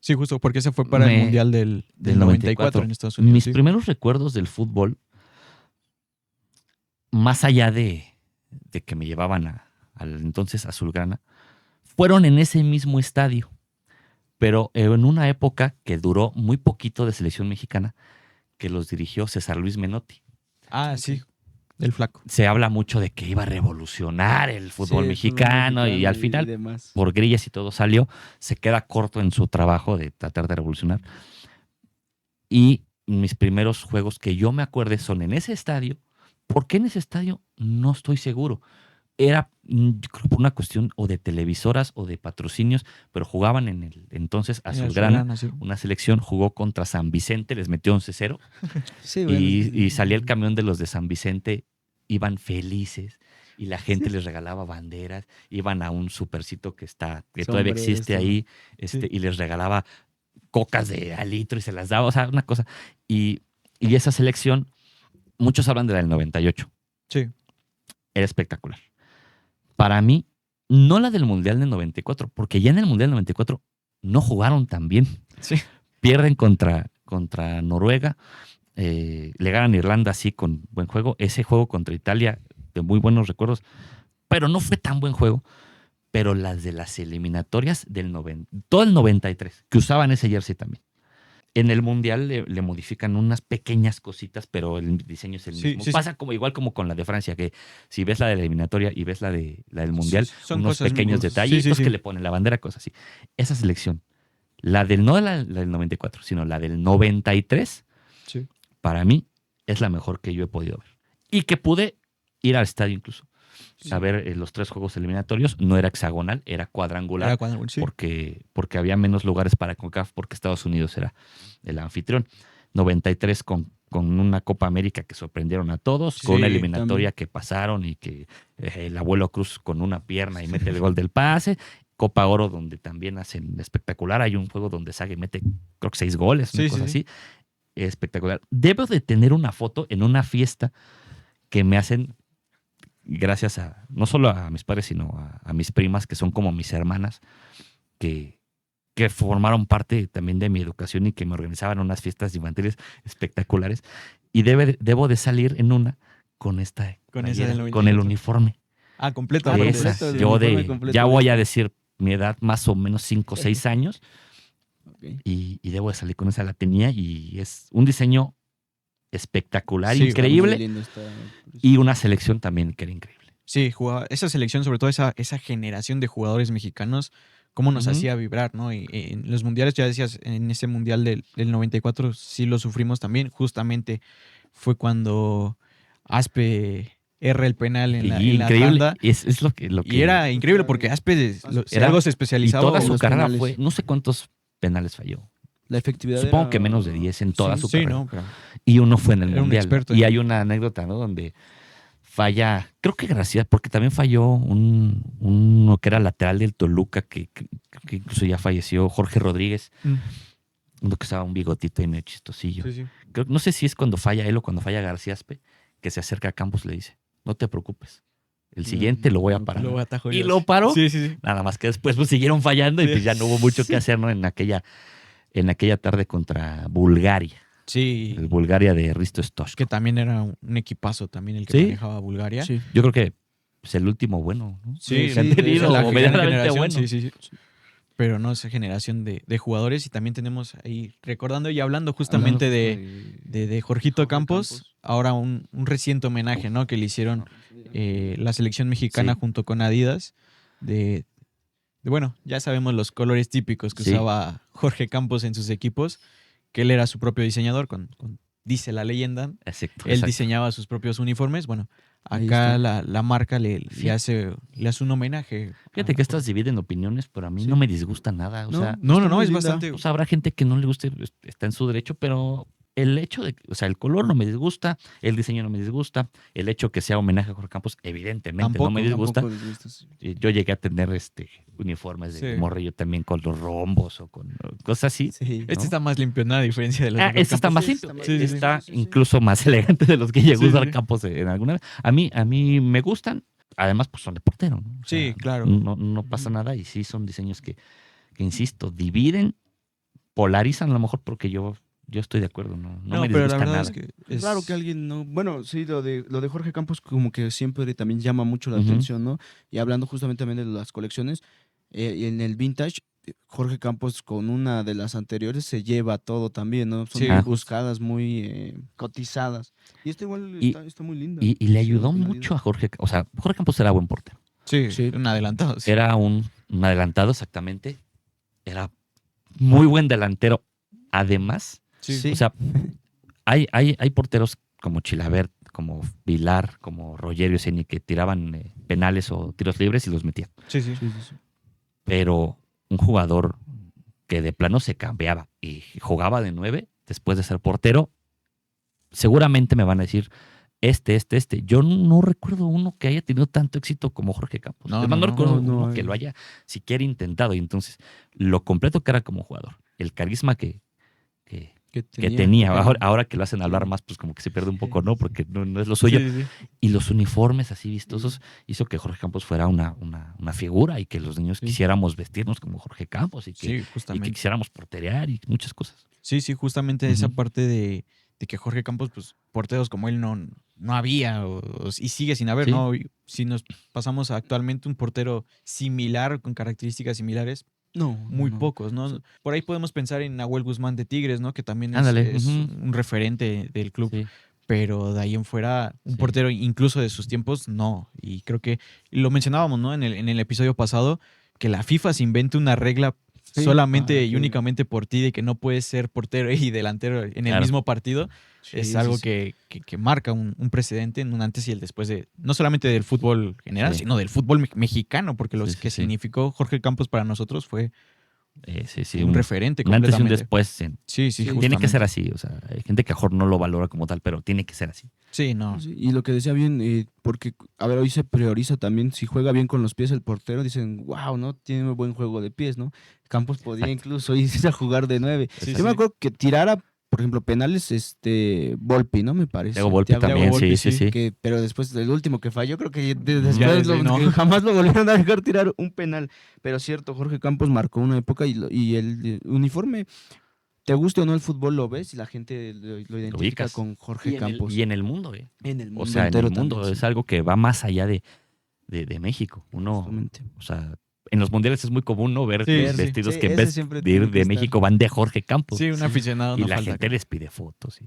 Sí, justo, porque ese fue para el Me- Mundial del del 94 en Estados Unidos. Mis sí. primeros recuerdos del fútbol, más allá de que me llevaban al entonces Azulgrana, fueron en ese mismo estadio, pero en una época que duró muy poquito de selección mexicana, que los dirigió César Luis Menotti. Ah, sí, del flaco. Se habla mucho de que iba a revolucionar el fútbol Sí, mexicano y al final, demás. por grillas y todo salió, se queda corto en su trabajo de tratar de revolucionar. Y mis primeros juegos que yo me acuerde son en ese estadio. ¿Por qué en ese estadio? No estoy seguro. Era, yo creo, por una cuestión o de televisoras o de patrocinios, pero jugaban en el entonces Azulgrana. Sí. Una selección jugó contra San Vicente, les metió 11-0 Sí, bueno, y salía el camión de los de San Vicente, iban felices y la gente les regalaba banderas, iban a un supercito que todavía Sombreros, existe todo. ahí, Sí. y les regalaba cocas de al litro y se las daba, o sea, una cosa. Y esa selección, muchos hablan de la del 98, Sí. era espectacular. Para mí, no la del Mundial del 94, porque ya en el Mundial del 94 no jugaron tan bien. Sí. Pierden contra Noruega, le ganan a Irlanda así con buen juego. Ese juego contra Italia, de muy buenos recuerdos, pero no fue tan buen juego. Pero las de las eliminatorias del todo el 93, que usaban ese jersey también. En el Mundial le modifican unas pequeñas cositas, pero el diseño es el Sí, mismo. sí, sí. Pasa igual como con la de Francia, que si ves la de la eliminatoria y ves la del Mundial, Son unos cosas pequeños muy- detallitos sí, sí, sí. que le ponen la bandera, cosas así. Esa selección, no la del 94, sino la del 93, Sí. para mí es la mejor que yo he podido ver. Y que pude ir al estadio incluso a ver los 3 juegos eliminatorios. No era hexagonal, era cuadrangular. Era cuando- sí. Porque había menos lugares para CONCACAF, porque Estados Unidos era el anfitrión. 93 con una Copa América que sorprendieron a todos, con una Sí, eliminatoria que pasaron y que el abuelo Cruz con una pierna y mete el gol del pase. Copa Oro, donde también hacen espectacular. Hay un juego donde Sague mete, creo que 6 goles, una Sí, cosa sí, así. Espectacular. Debo de tener una foto en una fiesta que me hacen gracias no solo a mis padres, sino a mis primas, que son como mis hermanas, que formaron parte también de mi educación y que me organizaban unas fiestas infantiles espectaculares. Y debo de salir en una con esta Con esa playera, del con el 94. uniforme. Ah, completo. De aparte. esas. completo, el Yo uniforme completo ya de voy a esta. decir mi edad, más o menos 5 o 6 años, Ok. y debo de salir con esa. La tenía y es un diseño espectacular, Sí, increíble, Muy lindo está. y una selección también que era increíble. Sí, esa selección, sobre todo esa generación de jugadores mexicanos, cómo nos Ujú. hacía vibrar, ¿no? Y en los mundiales, ya decías, en ese mundial del 94 sí lo sufrimos también. Justamente fue cuando Aspe erra el penal en Y la increíble. tanda. Es lo que Y era increíble porque Aspe, si Era- algo se y especializaba. toda en su los carrera penales. fue, no sé cuántos penales falló. La efectividad Supongo era- que menos de 10 en toda su Sí, carrera. ¿no? Pero Y uno fue en el Era un Mundial. experto Y en- hay una anécdota, ¿no? Donde falla, creo que García, porque también falló uno que era lateral del Toluca, que incluso ya falleció, Jorge Rodríguez, uno que estaba un bigotito y medio chistosillo. Sí, sí. No sé si es cuando falla él o cuando falla García Aspe, que se acerca a Campos y le dice, no te preocupes, el siguiente lo voy a parar. Lo atajó ¿Y yo, lo sí. paró? Sí, sí, sí. Nada más que después pues, siguieron fallando y Sí. pues ya no hubo mucho que hacer, ¿no? En aquella tarde contra Bulgaria. Sí, El Bulgaria de Risto Stoichkov. que también era un equipazo también el que Sí. manejaba Bulgaria. Sí. Yo creo que es el último bueno, ¿no? Sí, que han sí, tenido, de la o o gran medianamente generación, bueno. sí, sí, sí. Pero no esa generación de jugadores. Y también tenemos ahí, recordando y hablando justamente de Jorgito Jorge Campos, ahora un reciente homenaje, ¿no? Que le hicieron la selección mexicana Sí. junto con Adidas. Bueno, ya sabemos los colores típicos que Sí. usaba Jorge Campos en sus equipos, que él era su propio diseñador, dice la leyenda. Exacto. Él exacto. diseñaba sus propios uniformes. Bueno, Ahí acá está. la marca le Fíjate. hace un homenaje. Fíjate a que estas dividen opiniones, pero a mí Sí. no me disgusta nada. O No, sea, No, Está muy es linda. bastante. pues habrá gente que no le guste, está en su derecho, pero el hecho de, o sea, el color no me disgusta, el diseño no me disgusta, el hecho que sea homenaje a Jorge Campos, evidentemente no me disgusta. Tampoco disgusta, sí. Yo llegué a tener uniformes de Sí. morrillo también con los rombos o con cosas así. Sí. Este ¿no? está más limpio, ¿no? A diferencia de los de Jorge Este está Campos. más Sí, limpio. está más- Sí, sí, sí. Está Sí, sí, sí. incluso más elegante de los que llegó Sí, a usar sí. Campos en alguna vez. A mí me gustan. Además, pues son de portero, ¿no? O Sí, sea, claro. No pasa nada y sí son diseños que insisto, dividen, polarizan a lo mejor porque yo estoy de acuerdo, no me pero disgusta la verdad nada. es que Es raro que alguien no. Bueno, sí, lo de Jorge Campos como que siempre también llama mucho la Ujú. atención, ¿no? Y hablando justamente también de las colecciones, y en el vintage, Jorge Campos con una de las anteriores se lleva todo también, ¿no? Son Sí, muy justo. buscadas, muy cotizadas. Y esta igual Y- está muy linda. Y le Sí, ayudó con mucho Adidas. a Jorge, o sea, Jorge Campos era buen portero. sí, Sí. un adelantado. Sí. Era un adelantado exactamente, era muy buen delantero. Además, Sí. o sea, hay porteros como Chilavert, como Vilar, como Rogerio Ceni que tiraban penales o tiros libres y los metían. Sí, sí. Sí, sí, sí. Pero un jugador que de plano se cambiaba y jugaba de 9 después de ser portero, seguramente me van a decir este. Yo no recuerdo uno que haya tenido tanto éxito como Jorge Campos. No, Es más, no, no recuerdo no, uno que lo haya siquiera intentado. Y entonces, lo completo que era como jugador, el carisma que tenía. Ahora que lo hacen hablar más, pues como que se pierde un poco, ¿no? Porque no es lo suyo. Sí, sí, sí. Y los uniformes así vistosos hizo que Jorge Campos fuera una figura y que los niños Sí. quisiéramos vestirnos como Jorge Campos y que, Sí, y que justamente. quisiéramos porterear y muchas cosas. Sí, justamente esa Ujú. parte de que Jorge Campos, pues, porteros como él no había y sigue sin haber, Sí. ¿no? Y si nos pasamos a actualmente un portero similar, con características similares, No, muy no. pocos, ¿no? Sí. Por ahí podemos pensar en Nahuel Guzmán de Tigres, ¿no? Que también Ándale, es ujú. un referente del club. Sí. Pero de ahí en fuera, un Sí. portero incluso de sus tiempos, no. Y creo que lo mencionábamos, ¿no? En el episodio pasado, que la FIFA se invente una regla Sí, solamente para y que- únicamente por ti de que no puedes ser portero y delantero en el Claro. mismo partido, Sí, es sí, algo sí. que marca un precedente en un antes y el después de, no solamente del fútbol general, Sí. sino del fútbol mexicano, porque lo Sí, sí, que sí. significó Jorge Campos para nosotros fue Sí, un referente un antes y un completamente. después. Sí, sí, Sí. justamente. Tiene que ser así. O sea, hay gente que a lo mejor no lo valora como tal, pero tiene que ser así. Sí, no. Sí, y lo que decía bien, porque, a ver, hoy se prioriza también, si juega bien con los pies el portero, dicen, wow, ¿no? Tiene buen juego de pies, ¿no? Campos podía Exacto. incluso irse a jugar de 9. Sí, Yo me sí. acuerdo que tirara, por ejemplo, penales, Volpi, ¿no? Me parece. Thiago Volpi Thiago también, Volpi, sí, sí, sí. sí. Pero después del último que falló, creo que Ya después desde, no. jamás lo volvieron a dejar tirar un penal. Pero cierto, Jorge Campos marcó una época y el uniforme, te guste o no el fútbol, lo ves y la gente lo identifica ubicas. con Jorge Campos. Y en el mundo, ¿eh? En el mundo O sea, en entero el mundo también, es sí, algo que va más allá de México. Uno, justamente. o sea, en los mundiales es muy común, ¿no? Ver Sí, sí, sí. vestidos Sí, que en ese vez siempre de ir tiene que de estar. México van de Jorge Campos. Sí, un aficionado Y no la falta. gente les pide fotos.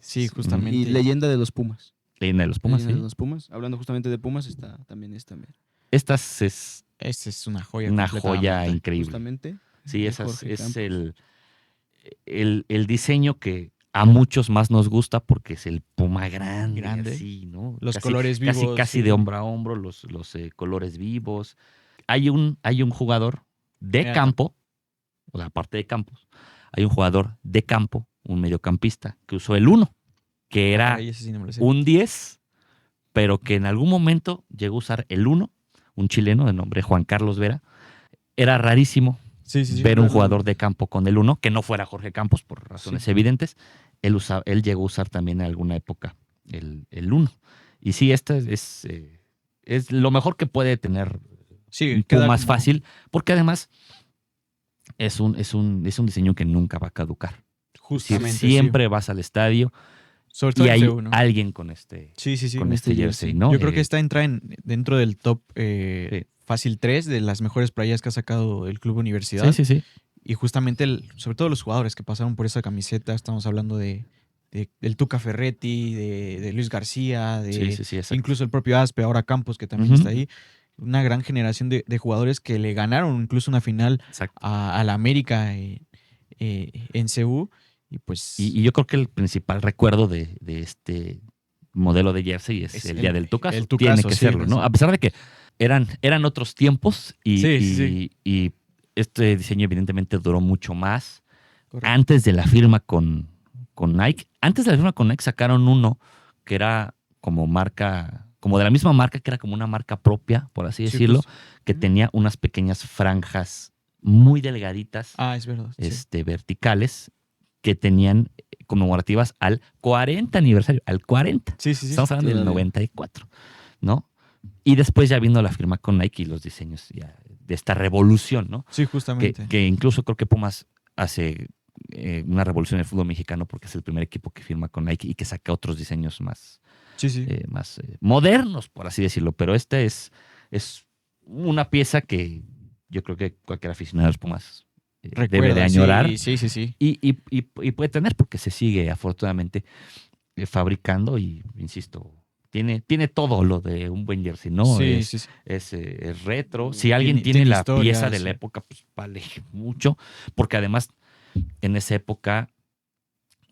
Sí, justamente. Y leyenda de los Pumas. Leyenda de los Pumas, Leyenda de sí. los Pumas. Hablando justamente de Pumas, está también. Estas es Esta es una joya. una joya completamente. increíble. Justamente. Sí, de esas Jorge es Campos. el diseño que a muchos más nos gusta porque es el puma grande, Grande. así, ¿no? Los colores Casi, vivos, casi sí. de hombro a hombro, los colores vivos. Hay un jugador de Mira, campo, o sea, aparte de campos, hay un jugador de campo, un mediocampista, que usó el 1, que era Caray, ese sí no me lo sé. un 10, pero que en algún momento llegó a usar el 1, un chileno de nombre Juan Carlos Vera. Era rarísimo Sí, sí, sí. ver un claro. jugador de campo con el 1, que no fuera Jorge Campos por razones Sí. evidentes. Él llegó a usar también en alguna época el 1. Y sí, este es lo mejor que puede tener Sí, un queda Pumas como- fácil, porque además es un diseño que nunca va a caducar. Es decir, Justamente. siempre vas al estadio Sí. Sobre todo y en hay CU, ¿no? alguien con este, Sí, sí, sí. con este jersey, ¿no? Yo creo que esta entra dentro del top Sí. fácil 3 de las mejores playas que ha sacado el Club Universidad. Sí, sí, sí. Y justamente, sobre todo los jugadores que pasaron por esa camiseta, estamos hablando del Tuca Ferretti, de Luis García, Sí, sí, sí, exacto. incluso el propio Aspe, ahora Campos, que también Ujú. está ahí. Una gran generación de jugadores que le ganaron incluso una final Exacto. a la América en CU. Y pues. Y yo creo que el principal recuerdo de este modelo de jersey es Es el el- día del Tucaso. el Tucaso, Tiene que sí, serlo, ¿no? sí. A pesar de que eran otros tiempos Sí. y este diseño evidentemente duró mucho más. Correcto. Antes de la firma con Nike, antes de la firma con Nike sacaron uno que era como marca, como de la misma marca, que era como una marca propia, por así Sí, decirlo, justo. que Ujú. tenía unas pequeñas franjas muy delgaditas, Ah, es verdad. Sí. verticales, que tenían conmemorativas al 40 aniversario, al 40. Sí, sí, sí. Estamos hablando del todavía. 94, ¿no? Y después ya vino la firma con Nike y los diseños ya de esta revolución, ¿no? Sí, justamente. Que incluso creo que Pumas hace una revolución en el fútbol mexicano porque es el primer equipo que firma con Nike y que saca otros diseños más, Sí, sí. modernos, por así decirlo. Pero este es una pieza que yo creo que cualquier aficionado de los Pumas debe de Recuerda, añorar. Sí, sí, sí. Y puede tener porque se sigue afortunadamente fabricando y, insisto, tiene todo lo de un buen jersey, ¿no? Sí, es, sí, sí. es retro. Si alguien Tiene tiene la historia, pieza de sí. la época, pues vale mucho, porque además en esa época,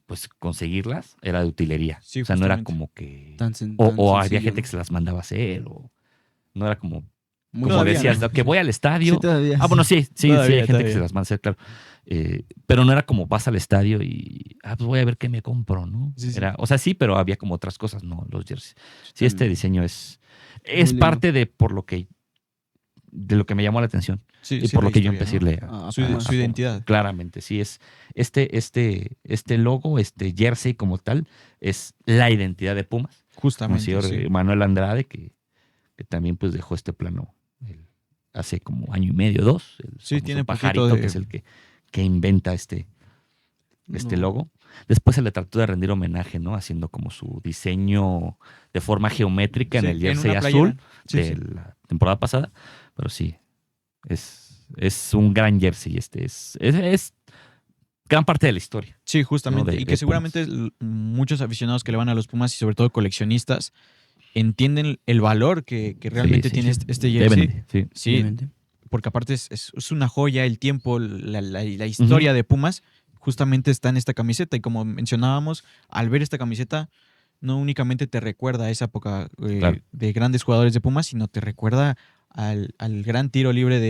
pues conseguirlas era de utilería. Sí, o sea, no era justamente. como que... Tan O había sencillo, gente ¿no? que se las mandaba a hacer, o no era como... Muy Como Todavía, decías, ¿no? ¿no? Que voy al estadio. Sí, todavía. Bueno, sí, Todavía, hay gente que todavía. se las manda a hacer, claro. Pero no era como vas al estadio y, pues voy a ver qué me compro, ¿no? Sí, sí. Era, o sea, sí, pero había como otras cosas, ¿no? Los jerseys. Sí, este También. diseño es lindo. parte de lo que me llamó la atención Sí, y sí, por la lo que yo historia, empecé a ¿no? irle Ah, Su Pumas. identidad. Claramente, sí, es este logo, este jersey como tal, es la identidad de Pumas. Como el Justamente. señor Sí. Manuel Andrade, que también pues dejó este plano hace como año y medio, 2. El Sí, famoso tiene poquito pajarito, de- que es el que inventa este No. logo. Después se le trató de rendir homenaje, ¿no? Haciendo como su diseño de forma geométrica Sí, en el en jersey una azul playera. Sí, de sí. la temporada pasada. Pero sí, es es un gran jersey. Es gran parte de la historia. Sí, justamente. ¿no? Y de que seguramente muchos aficionados que le van a los Pumas y sobre todo coleccionistas entienden el valor que realmente Sí, tiene sí. este jersey. Deben de, sí. Sí, Obviamente. porque aparte es una joya, el tiempo, la historia de Pumas justamente está en esta camiseta. Y como mencionábamos, al ver esta camiseta, no únicamente te recuerda a esa época Claro. de grandes jugadores de Pumas, sino te recuerda al gran tiro libre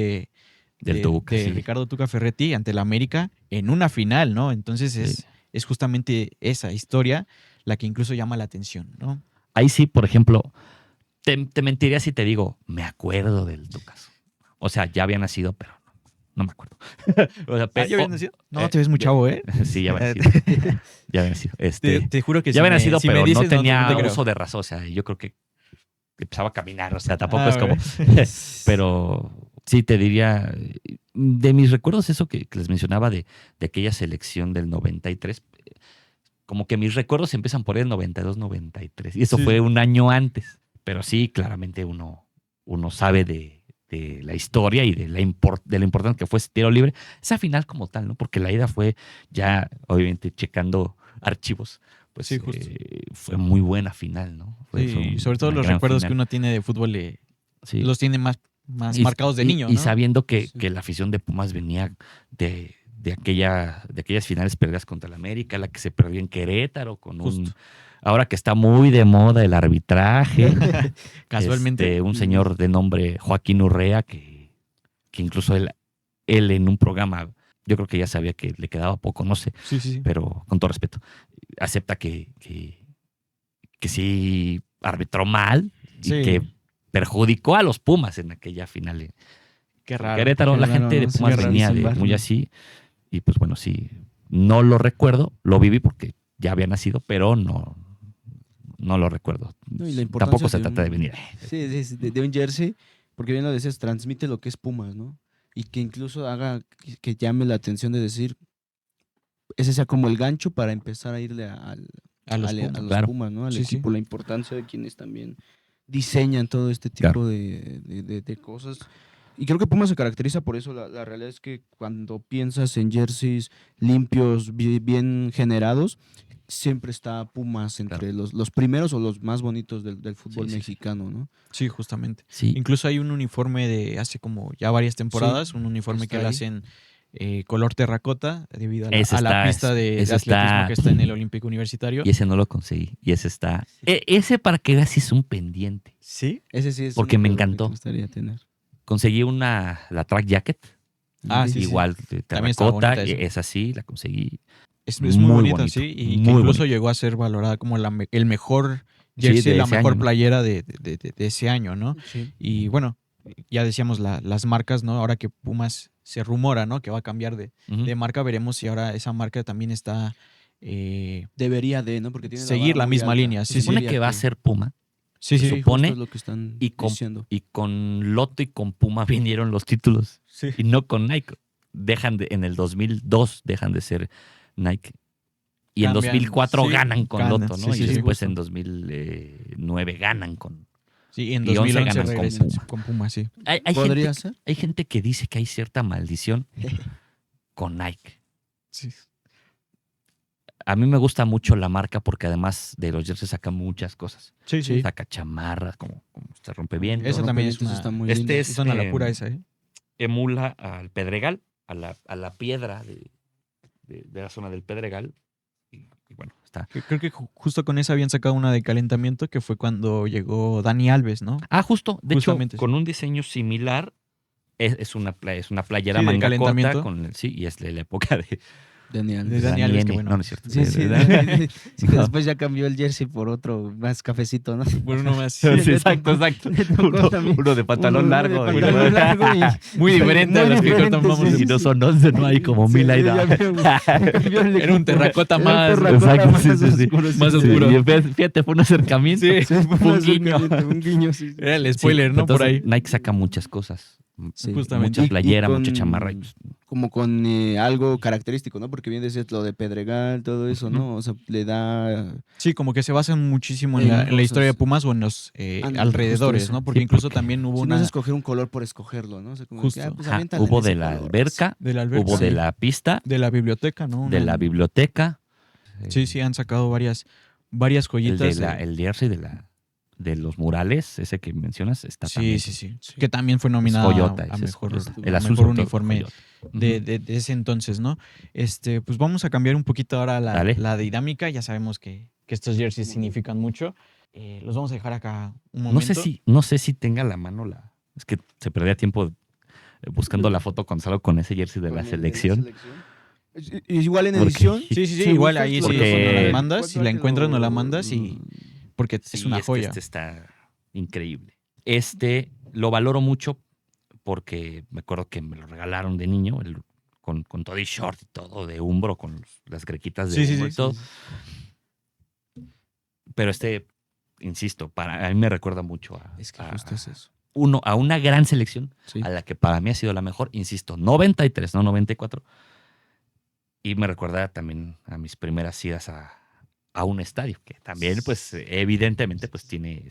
Del Tuca, de sí. Ricardo Tuca Ferretti ante el América en una final, ¿no? Entonces Sí. es justamente esa historia la que incluso llama la atención, ¿no? Ahí sí, por ejemplo, te mentiría si te digo, me acuerdo del Tucaso. O sea, ya había nacido, pero no me acuerdo. O sea, ¿Ya habías nacido? No, te ves muy de- chavo, ¿eh? Sí, ya había nacido. Ya había nacido. Te juro que Ya había nacido, si me pero dices, no tenía te creo. uso de razón. O sea, yo creo que empezaba a caminar. O sea, tampoco Ah, es como. güey. Pero sí te diría, de mis recuerdos, eso que les mencionaba de aquella selección del 93, como que mis recuerdos empiezan por el 92, 93. Y eso Sí. fue un año antes. Pero sí, claramente uno sabe de la historia y de lo importante que fue ese tiro libre. Esa final como tal, ¿no? Porque la ida fue ya, obviamente, checando archivos. Pues Sí, justo. fue muy buena final, ¿no? Sí, y sobre todo una los gran recuerdos final. que uno tiene de fútbol Sí. los tiene más Y- marcados de niño, y ¿no? sabiendo que, Sí. que la afición de Pumas venía de aquellas finales perdidas contra el América, la que se perdió en Querétaro, Justo. ahora que está muy de moda el arbitraje, Casualmente. un señor de nombre Joaquín Urrea, que incluso él en un programa, yo creo que ya sabía que le quedaba poco, no sé, Sí, sí, sí. pero con todo respeto, acepta que sí arbitró mal y Sí. que perjudicó a los Pumas en aquella final. Qué raro. Querétaro, qué la raro, gente de ¿no? Sí, Pumas qué venía rarísimo. muy así. Y pues bueno, sí, no lo recuerdo, lo viví porque ya había nacido, pero no lo recuerdo. No, y la importancia Tampoco se de trata de un- venir. Sí, de un jersey, porque bien lo decías, transmite lo que es Pumas, ¿no? Y que incluso haga que llame la atención de decir, ese sea como el gancho para empezar a irle A los Pumas. Claro. Pumas, ¿no? Al Sí, sí. equipo, la importancia de quienes también diseñan todo este tipo Claro. de cosas. Y creo que Pumas se caracteriza por eso. La realidad es que cuando piensas en jerseys limpios, bien generados, siempre está Pumas entre los primeros o los más bonitos del fútbol Sí, sí, sí. mexicano, ¿no? Sí, justamente. Sí, Incluso hay un uniforme de hace como ya varias temporadas, un uniforme está que le ahí. hacen color terracota debido a Ese a la está- pista de ese atletismo está- que está en el Olímpico Universitario. y ese no lo conseguí. Y ese está. Ese para que veas si es un pendiente. ¿Sí? Ese sí es Porque uno me que encantó. me gustaría tener. Conseguí la track jacket, Ah, sí, sí. igual de También está terracota, bonita esa. es así, la conseguí. Es muy Muy bonita, bonito, sí. Y que muy incluso bonito. llegó a ser valorada como el mejor Sí, jersey, de la ese mejor año, ¿no? playera de ese año, ¿no? Sí. Y bueno, ya decíamos las marcas, ¿no? Ahora que Pumas se rumora, ¿no? Que va a cambiar Ujú. de marca, veremos si ahora esa marca también está Debería de, ¿no? Porque tiene seguir vara la muy misma alta. línea, Se sí, supone diría que va a ser Puma. Sí, Se sí, justo supone, es lo que están y diciendo. con Lotto y con Puma vinieron los títulos. sí. Y no con Nike. En el 2002 dejan de ser Nike. Y en Cambian, 2004 sí, ganan con ganan, Lotto, ¿no? sí, sí, y sí, después justo. en 2009 ganan con... Sí, en Y 11 2011 ganan con regresan Puma. con Puma, sí. ¿Podría ser? Hay gente que dice que hay cierta maldición con Nike. Sí. A mí me gusta mucho la marca porque además de los jerseys saca muchas cosas. Sí, sí. Saca chamarras, como se rompe bien. Esa también es Rompevientos está muy Este lindo. es- Es una locura esa, ¿eh? Emula al Pedregal, a la piedra de la zona del Pedregal. Y bueno, está. Creo que justo con esa habían sacado una de calentamiento que fue cuando llegó Dani Alves, ¿no? Ah, justo. De Justamente, hecho, con un diseño similar, es una playera Sí, de manga calentamiento. corta. Sí, y es de la época de Daniel. De Dani Alves, que N. bueno. No, no es cierto. Sí, sí, De- sí, que después ya cambió el jersey por otro más cafecito, ¿no? Por uno más. Sí, exacto, exacto. Le tocó también. Uno de pantalón Uno largo. de y- pantalón largo y- Muy diferente a Muy los que diferente, tomamos. sí, Y no son 11, no hay como Sí, mil ahí. ya ¿no? cambió el Era un equipo. terracota Era un más. terracota Exacto, sí, más sí, sí. oscuro, Más Sí, oscuro. y fíjate, fue un acercamiento. Sí. Sí, fue un un guiño. acercamiento, un guiño, sí, sí. Era el spoiler, Sí, ¿no? Por entonces, ahí. Nike saca muchas cosas. Sí. Justamente. Mucha Y playera, con- mucha chamarra. Y pues, como con algo característico, ¿no? Porque bien decías lo de Pedregal, todo eso, ¿no? O sea, le da... Sí, como que se basan muchísimo En en la historia de cosas. Pumas o en los Ándale, justo alrededores, eso. ¿no? Porque Sí, incluso porque también hubo Si no es una escoger un color por escogerlo, ¿no? O sea, como que, justo pues Ajá, aviéntale hubo ese de la color, alberca, de la alberca, hubo de sí, la pista, de la biblioteca, ¿no? de la biblioteca, Sí, sí, han sacado varias el de joyitas. el jersey de los murales, ese que mencionas, está Sí, también. sí, sí. Sí. Que también fue Es nominada joyota, a ese es mejor, joyota. Estuvo El a azul mejor sobre todo, uniforme joyota. de ese entonces, ¿no? Pues vamos a cambiar un poquito ahora Dale. la dinámica. Ya sabemos que estos jerseys Muy bien. significan mucho. Los vamos a dejar acá un No momento. sé si tenga la mano es que se perdía tiempo buscando la foto con Salgo con ese jersey de Con la el de selección. Igual en Porque- edición. Sí, sí, sí. si Igual gustas, ahí por sí, porque- si nos las cuál mandas, si la te encuentras, nos la lo- mandas porque es una que joya. este está increíble. Lo valoro mucho porque me acuerdo que me lo regalaron de niño, con todo y short y todo de Umbro, con las grequitas de Sí, sí, Umbro y sí. todo. Pero insisto, a mí me recuerda mucho Es que justo es eso. a una gran selección, Sí. a la que para mí ha sido la mejor, insisto, 93, no 94. Y me recuerda también a mis primeras idas a un estadio, que también, pues, evidentemente, pues tiene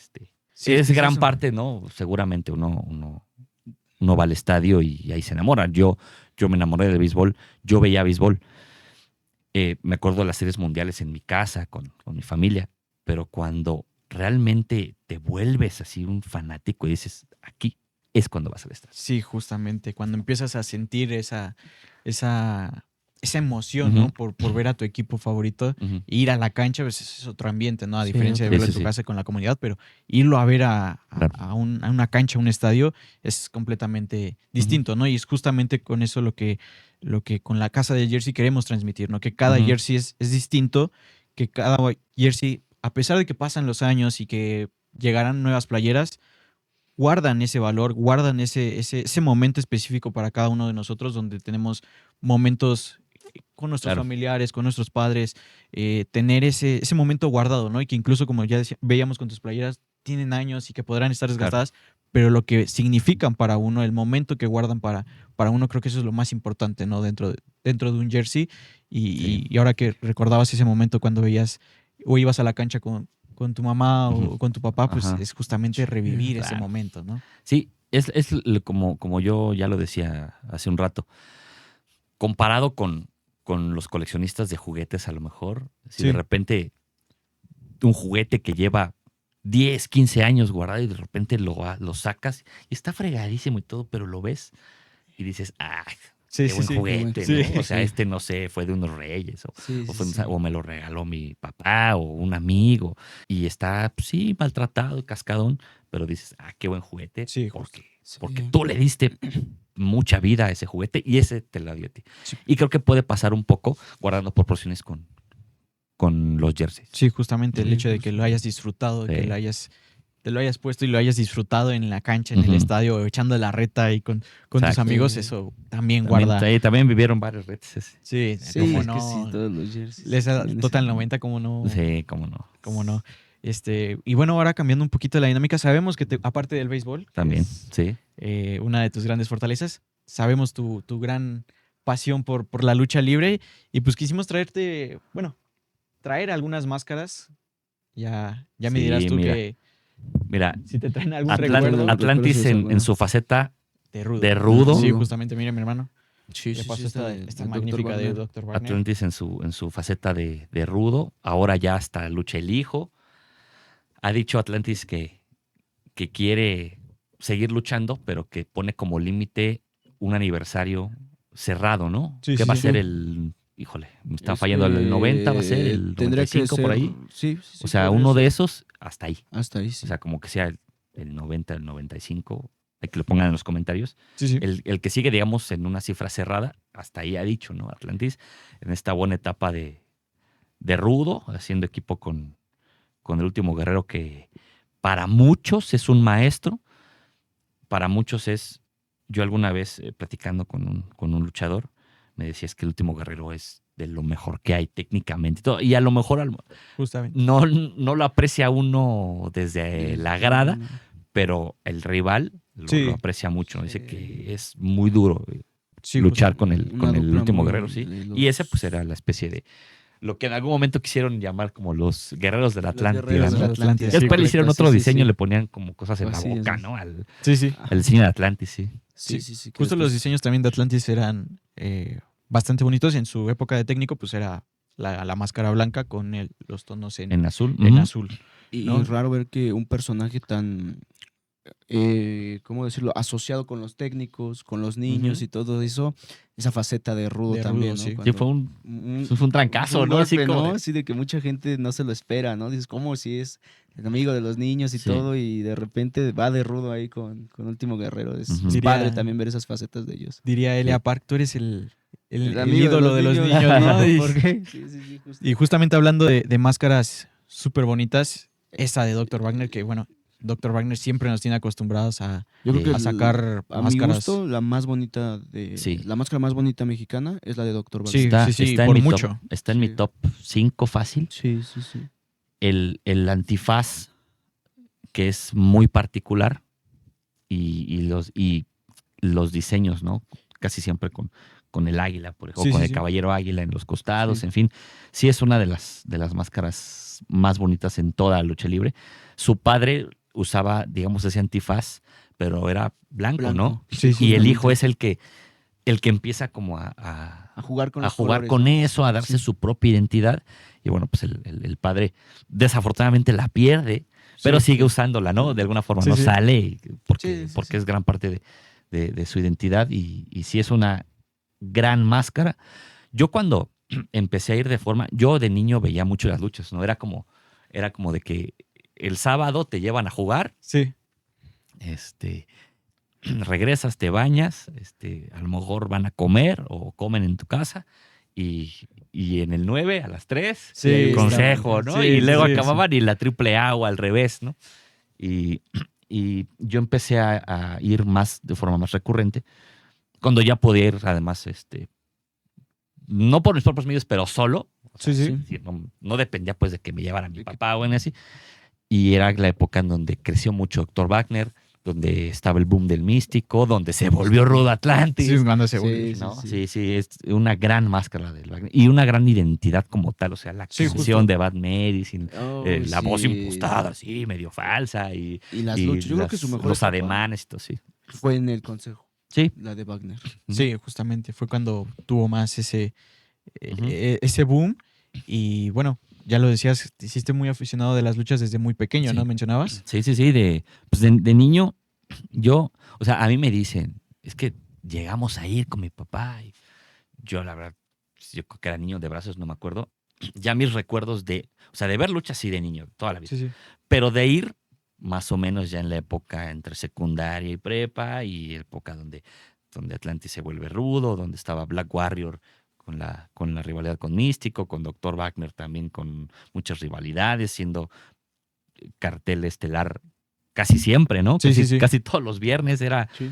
Sí, es que gran eso. parte, ¿no? Seguramente uno va al estadio y ahí se enamora. Yo me enamoré del béisbol, yo veía béisbol. Me acuerdo de las series mundiales en mi casa, con mi familia, pero cuando realmente te vuelves así un fanático y dices, aquí es cuando vas al estadio. Sí, justamente. Cuando empiezas a sentir esa emoción, ¿no? Ujú. Por ver a tu equipo favorito. Ujú. Ir a la cancha, pues es otro ambiente, ¿no? A Sí, diferencia de otro- verlo Sí, en sí, tu sí. casa con la comunidad, pero irlo a ver Claro. a una cancha, a un estadio, es completamente distinto, ¿no? Y es justamente con eso lo que con la casa del jersey queremos transmitir, ¿no? Que cada Ujú. jersey es distinto, que cada jersey, a pesar de que pasan los años y que llegarán nuevas playeras, guardan ese valor, guardan ese momento específico para cada uno de nosotros, donde tenemos momentos con nuestros Claro. familiares, con nuestros padres, tener ese momento guardado, ¿no? Y que incluso, como ya veíamos con tus playeras, tienen años y que podrán estar desgastadas, pero lo que significan para uno, el momento que guardan para uno, creo que eso es lo más importante, ¿no? Dentro de un jersey. Sí. Y ahora que recordabas ese momento cuando veías o ibas a la cancha con tu mamá Ujú. o con tu papá, pues Ajá. es justamente revivir ese Claro. momento, ¿no? Sí, como yo ya lo decía hace un rato, comparado con los coleccionistas de juguetes, a lo mejor, si Sí. de repente un juguete que lleva 10, 15 años guardado y de repente lo sacas y está fregadísimo y todo, pero lo ves y dices, Sí, qué buen juguete, Sí. ¿no? O sea, Sí. no sé, fue de unos reyes Sí, o, sí, fue sí. o me lo regaló mi papá o un amigo y está, pues, sí, maltratado, cascadón, pero dices, qué buen juguete, Sí, justo. porque Sí. tú le diste mucha vida a ese juguete y ese te la dio a ti. Sí. Y creo que puede pasar un poco guardando proporciones con los jerseys. Sí, justamente el Sí, hecho de que justo. lo hayas disfrutado, de que Sí. te lo hayas puesto y lo hayas disfrutado en la cancha, en el Ujú. estadio, echando la reta y con tus Exacto. amigos, Sí. eso también También, guarda. sí, también vivieron varios retos ese. Sí, Sí, como es que no. sí, todos los jerseys. Les da tienen ese- Total 90, como no. Sí, cómo no. Como no. Y bueno, ahora cambiando un poquito la dinámica, sabemos que aparte del béisbol, que También, es, sí. una de tus grandes fortalezas, sabemos tu gran pasión por la lucha libre y pues quisimos traer algunas máscaras. Ya me Sí, dirás tú mira, si te traen algún Atlan- recuerdo Atlantis recuerdos, en alguna. su faceta de rudo. de rudo. Sí, Rudo. justamente, mire mi hermano. Sí, Le sí, pasó sí, esta del Dr. magnífica de Wagner. Dr. Wagner. Atlantis en su faceta de rudo. Ahora ya hasta lucha el hijo. Ha dicho Atlantis que quiere seguir luchando, pero que pone como límite un aniversario cerrado, ¿no? Sí, ¿Qué sí, va a sí. ser híjole, me está fallando el 90, va a ser el Tendría que 95 por ser- ahí. Sí, sí, O sea, podría uno de ser. esos hasta ahí. Hasta ahí, sí. O sea, como que sea el 90, el 95. Hay que lo pongan en los comentarios. Sí, sí. El que sigue, digamos, en una cifra cerrada, hasta ahí ha dicho, ¿no? Atlantis, en esta buena etapa de rudo, haciendo equipo con el último guerrero que para muchos es un maestro, para muchos es, yo alguna vez platicando con un luchador, me decía es que el último guerrero es de lo mejor que hay técnicamente y todo, y a lo mejor Justamente. no lo aprecia uno desde la grada, pero el rival lo Sí. aprecia mucho, ¿no? Dice Sí. que es muy duro. Sí, luchar justo. con el Una dupla último muy guerrero, sí. de los- Y ese pues era la especie de lo que en algún momento quisieron llamar como los guerreros de la Atlántida, guerreros de ¿no? la Atlántida. Sí, Después le correcto, hicieron sí, otro sí, diseño, sí. le ponían como cosas en la Así es, boca, sí. ¿no? Sí, sí. El diseño de Atlantis, sí. Sí, sí, sí. que Justo los después- diseños también de Atlantis eran bastante bonitos. En su época de técnico, pues era la máscara blanca con los tonos En azul. en Ujú. azul. Y ¿no? es raro ver que un personaje tan, ¿cómo decirlo? Asociado con los técnicos, con los niños Ujú. y todo eso, esa faceta de rudo De también, rudo, ¿no? sí. Sí, Cuando- fue un fue trancazo, un ¿no? Así golpe, como ¿no? de- Así de que mucha gente no se lo espera, ¿no? Dices, ¿cómo si es el amigo de los niños y Sí. todo? Y de repente va de rudo ahí con Último Guerrero. Ujú. Es Diría- padre también ver esas facetas de ellos. Diría Elia Sí. Park, tú eres el amigo ídolo de los niños, ¿no? Y, ¿Por qué? Sí, sí, sí, justo. y justamente hablando de máscaras súper bonitas, esa de Dr. Wagner, que bueno, Dr. Wagner siempre nos tiene acostumbrados a Yo creo que a sacar a mi máscaras. gusto, la más bonita Sí. la máscara más bonita mexicana es la de Dr. Sí, Wagner. sí, en por mi mucho. top, está en mi Sí. top 5 fácil. Sí, sí, sí. El antifaz, que es muy particular, y los diseños, ¿no? Casi siempre con el águila, por ejemplo, Sí, con sí, el sí. caballero águila en los costados, Sí. en fin. Sí es una de las máscaras más bonitas en toda la lucha libre. Su padre usaba, digamos, ese antifaz, pero era blanco, ¿no? Sí, sí, Y el justamente. hijo es el que empieza como a A jugar con a los jugar colores, con ¿no? eso, a darse Sí. su propia identidad. Y bueno, pues el padre desafortunadamente la pierde, pero sigue usándola, ¿no? De alguna forma, Sí, no sí. sale porque, Sí, sí, porque sí. es gran parte de su identidad y sí es una gran máscara. Yo cuando empecé a ir de forma, yo de niño veía mucho las luchas, ¿no? Era como de que el sábado te llevan a jugar, Sí. regresas, te bañas, a lo mejor van a comer o comen en tu casa y en el 9 a las 3, Sí, el sí, consejo, sí, ¿no? sí, Y luego sí, acababan y la triple A o al revés, ¿no? Y, y yo empecé a ir más de forma más recurrente cuando ya podía ir además, no por mis propios medios, pero solo. O sea, Sí, sí. es decir, no dependía pues de que me llevara mi De que- papá o en así. Y era la época en donde creció mucho Dr. Wagner, donde estaba el boom del místico, donde se volvió Rudo Atlantis. Sí, cuando se Sí, volvió. sí, ¿no? sí. Sí, es una gran máscara del Wagner. Y una gran identidad como tal. O sea, la Sí, canción justo. de Bad Medicine, Oh, la voz sí, impostada, así, medio falsa. Y las luchas. Yo creo que su mejor los etapa ademanes y todo, sí. fue en el consejo, Sí. la de Wagner. Sí, justamente. Fue cuando tuvo más ese Ujú. boom. Y bueno, ya lo decías, te hiciste muy aficionado de las luchas desde muy pequeño, Sí. ¿no? ¿Mencionabas? Sí. Pues de niño, yo, o sea, a mí me dicen, es que llegamos a ir con mi papá. Y yo, la verdad, yo creo que era niño de brazos, no me acuerdo. Ya mis recuerdos de ver luchas sí de niño, toda la vida. Sí, sí. Pero de ir, más o menos ya en la época entre secundaria y prepa, y época donde Atlantis se vuelve rudo, donde estaba Black Warrior con la rivalidad con Místico, con Dr. Wagner también con muchas rivalidades, siendo cartel estelar casi siempre, ¿no? Sí, sí. Casi todos los viernes era Sí.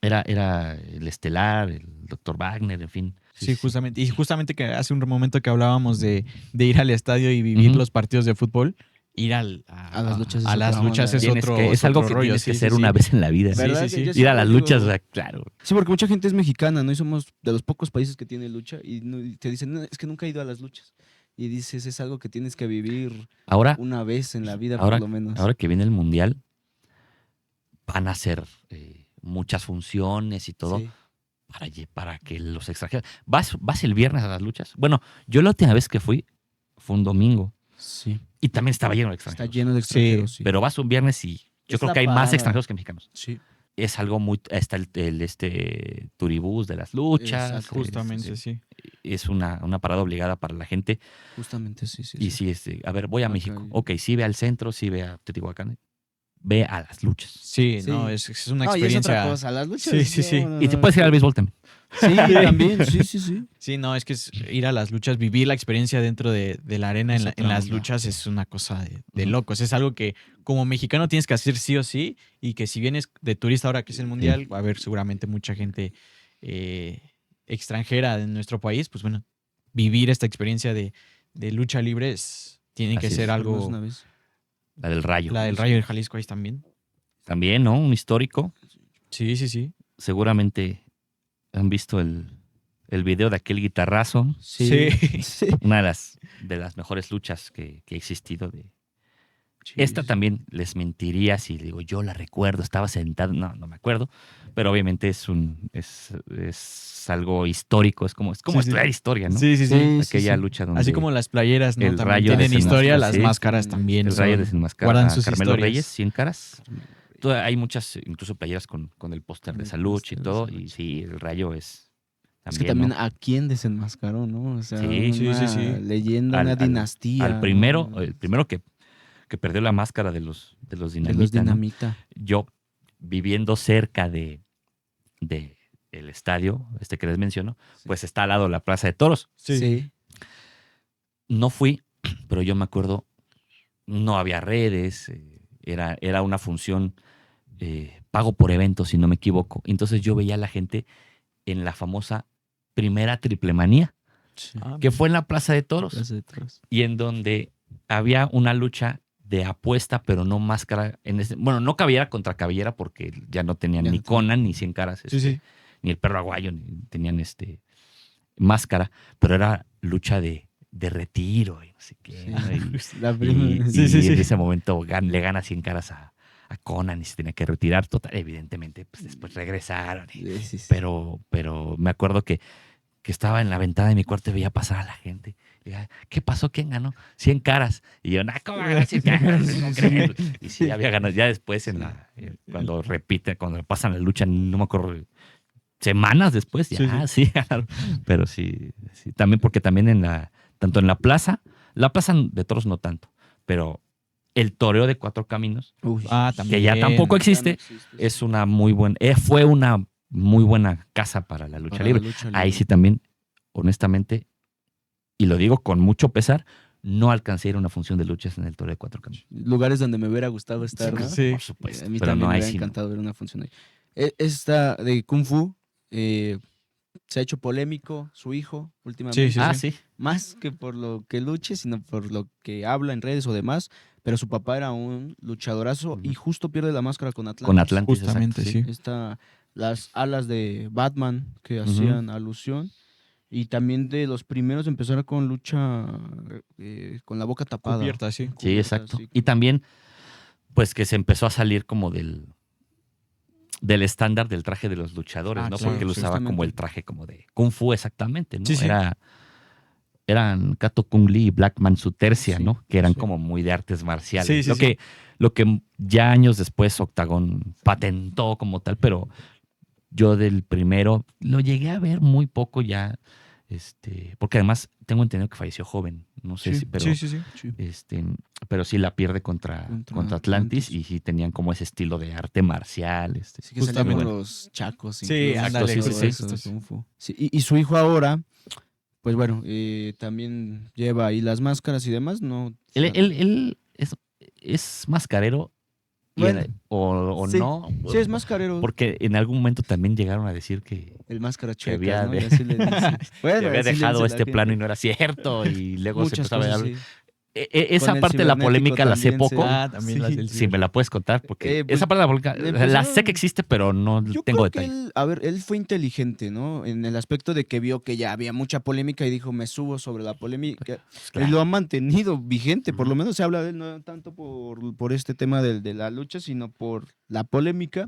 el estelar, el Dr. Wagner, en fin. Sí, justamente. Y justamente que hace un momento que hablábamos de ir al estadio y vivir Ujú. los partidos de fútbol, ir a las luchas es a las otra luchas onda. es Tienes otro que- es algo otro que rollo. tienes que Sí, hacer sí, una sí. vez en la vida. Sí, ¿Verdad sí, que sí. yo Ir a siempre las digo- luchas, o sea, claro. Sí, porque mucha gente es mexicana, ¿no? Y somos de los pocos países que tiene lucha y te dicen, "No, es que nunca he ido a las luchas". Y dices, es algo que tienes que vivir Ahora, una vez en la vida, ahora, por lo menos. ahora que viene el mundial, van a hacer muchas funciones y todo Sí. para que los extranjeros. ¿Vas el viernes a las luchas? Bueno, yo la última vez que fui fue un domingo Sí. y también estaba lleno de Está extranjeros. lleno de extranjeros, sí. Pero vas un viernes y yo Es creo la que hay más parada. extranjeros que mexicanos. Sí. Es algo muy. Está el turibús de las luchas. Exacto. Justamente, Es, sí. es una parada obligada para la gente. Justamente, sí, sí. Y sí. sí, a ver, voy a Ok. México. Ok, sí ve al centro, sí ve a Teotihuacán. Ve a las luchas. Sí, Sí. no, es una No, y es experiencia. otra cosa, las luchas. Sí, sí, sí. Y te puedes ir al béisbol también. Sí, también, sí, sí, sí. Sí, no, es que ir a las luchas, vivir la experiencia dentro de la arena Es en otra las onda. luchas es una cosa de Ujú. locos. Es algo que como mexicano tienes que hacer sí o sí y que si vienes de turista ahora que es el mundial, va a haber seguramente mucha gente extranjera en nuestro país, pues bueno, vivir esta experiencia de lucha libre tiene que Así ser es. Por lo menos algo. una vez. La del Rayo. La del Rayo del Jalisco ahí también. También, ¿no? Un histórico. Sí, sí, sí. Seguramente han visto el video de aquel guitarrazo. Sí. Sí. Una de las mejores luchas que ha existido. Esta también les mentiría si digo, yo la recuerdo, estaba sentado, no me acuerdo, pero obviamente es algo histórico, es como Sí, sí. estudiar historia, ¿no? Sí, sí, sí. Aquella lucha donde Así como las playeras, ¿no? el También rayo tienen historia, desenmascara, las sí. máscaras también. el rayo desenmascara guardan a sus Carmelo historias. Reyes, 100 caras. Hay muchas, incluso playeras con el póster de esa lucha y todo, y sí, el rayo es Es que también, también ¿no? a quién desenmascaró, ¿no? O sea, Sí, sí, una sí, sí. leyenda, una dinastía. Al primero, ¿no? el primero que perdió la máscara de los De los Dinamita, ¿no? Dinamita. Yo, viviendo cerca de el estadio, que les menciono, Sí. pues está al lado de la Plaza de Toros. Sí. No fui, pero yo me acuerdo, no había redes, era una función pago por evento, si no me equivoco. Entonces yo veía a la gente en la famosa primera triple manía, Sí. que fue en la Plaza de Toros, Plaza de Toros. y en donde había una lucha de apuesta, pero no máscara. Bueno, no cabellera contra cabellera porque ya no tenían Ya ni no tenían. Conan ni 100 caras, Sí, sí. ni el perro aguayo, ni tenían máscara, pero era lucha de retiro y no sé qué. Sí. ¿no? Y, La y- primera. y Sí, sí, sí. en ese momento le gana 100 caras a Conan y se tenía que retirar. Total, evidentemente, pues después regresaron. Sí. Pero me acuerdo que estaba en la ventana de mi cuarto y veía pasar a la gente. Y decía, ¿qué pasó? ¿Quién ganó? 100 caras. Y yo, ¿cómo ganó 100 caras? ¿Cómo crees? Y sí, había ganado. Ya después, cuando pasan la lucha, no me acuerdo, semanas después, ya, sí ganaron. Pero sí, también porque también tanto en la plaza de toros no tanto, pero el toreo de Cuatro Caminos, Uy. que ya tampoco existe, es una muy buena, fue una muy buena casa para la lucha Para libre. la lucha Ahí libre. sí también, honestamente, y lo digo con mucho pesar, no alcancé a ir a una función de luchas en el toreo de Cuatro Caminos. Lugares donde me hubiera gustado estar, ¿no? Sí. Por supuesto. A mí pero también no me hay hubiera sí, no. encantado ver una función ahí. Esta de Kung Fu se ha hecho polémico, su hijo, últimamente. Sí, Ah, sí. sí. Más que por lo que luche, sino por lo que habla en redes o demás. Pero su papá era un luchadorazo Ujú. y justo pierde la máscara con Atlantis. Con Atlantis, Justamente, exacto, sí. Las alas de Batman que Ujú. hacían alusión. Y también de los primeros empezar con lucha con la boca tapada. Cubierta, sí. Sí, Cubierta, exacto. sí, Y también, pues que se empezó a salir como del estándar del traje de los luchadores, Ah, ¿no? claro, Porque él sí. usaba como el traje como de Kung Fu exactamente, ¿no? Sí, sí. Eran Kato Kung Lee y Blackman su tercia, Sí, ¿no? Que eran sí. como muy de artes marciales. Sí, sí, Lo que ya años después Octagon patentó como tal, pero yo del primero lo llegué a ver muy poco ya, porque además tengo entendido que falleció joven, no sé si, pero Sí. pero sí la pierde contra Atlantis y sí tenían como ese estilo de arte marcial. Sí, que salían Justamente. con los chacos. Sí, incluso, ándale, todo sí. eso de Kung Fu. Sí, y su hijo ahora, pues bueno, también lleva ahí las máscaras y demás, ¿no? Él es mascarero Bueno, o sí. no, Sí, es mascarero. porque en algún momento también llegaron a decir que El máscara que chueca, había ¿no? Y así le dicen. Bueno, había así le dejado dice la plano y gente. no era cierto y luego Muchas se empezó a cosas, ver. sí. Esa Con el parte de la cibernético polémica la sé también poco. También las Sí. del Si me la puedes contar, porque pues, esa parte de la polémica le la empezaron- sé que existe, pero no Yo tengo creo que detalle. él fue inteligente, ¿no? En el aspecto de que vio que ya había mucha polémica y dijo, me subo sobre la polémica. Pues, Y claro. lo ha mantenido vigente, por Ujú. lo menos se habla de él no tanto por este tema de la lucha, sino por la polémica.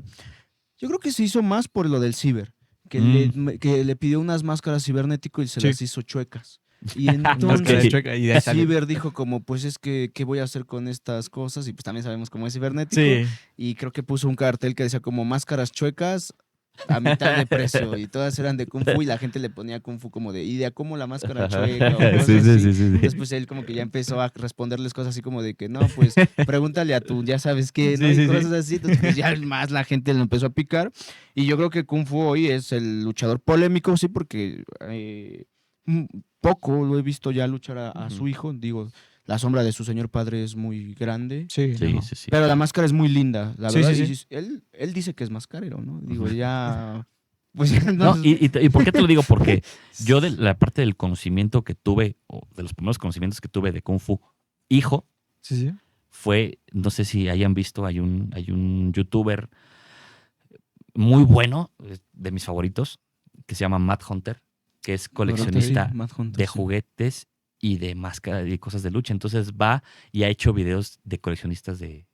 Yo creo que se hizo más por lo del ciber, que le pidió unas máscaras cibernético y se Sí. las hizo chuecas. Y Máscara de entonces chueca y de ahí sale. Ciber dijo como, pues es que, ¿qué voy a hacer con estas cosas? Y pues también sabemos cómo es cibernético. Sí. Y creo que puso un cartel que decía como máscaras chuecas a mitad de precio y todas eran de Kung Fu y la gente le ponía Kung Fu como de idea, como la máscara chueca o cosas Sí, así. sí. Entonces pues él como que ya empezó a responderles cosas así como de que no, pues pregúntale a tu, ya sabes qué, ¿no? Sí, Y sí, cosas así. Entonces pues ya más la gente lo empezó a picar y yo creo que Kung Fu hoy es el luchador polémico, sí, porque poco lo he visto ya luchar a su Ujú. hijo, digo, la sombra de su señor padre es muy grande. Sí. Sí, no. sí. Pero la máscara es muy linda, la Sí, verdad. sí, y sí. él dice que es mascarero, ¿no? Digo, Ujú. ya. Pues ya No, no. ¿y por qué te lo digo? Porque yo de la parte del conocimiento que tuve, o de los primeros conocimientos que tuve de Kung Fu, hijo, Sí. fue, no sé si hayan visto, hay un youtuber muy bueno, de mis favoritos, que se llama Matt Hunter, que es Sí, coleccionista Matt Hunter, de sí. juguetes y de máscaras y cosas de lucha. Entonces va y ha hecho videos de coleccionistas de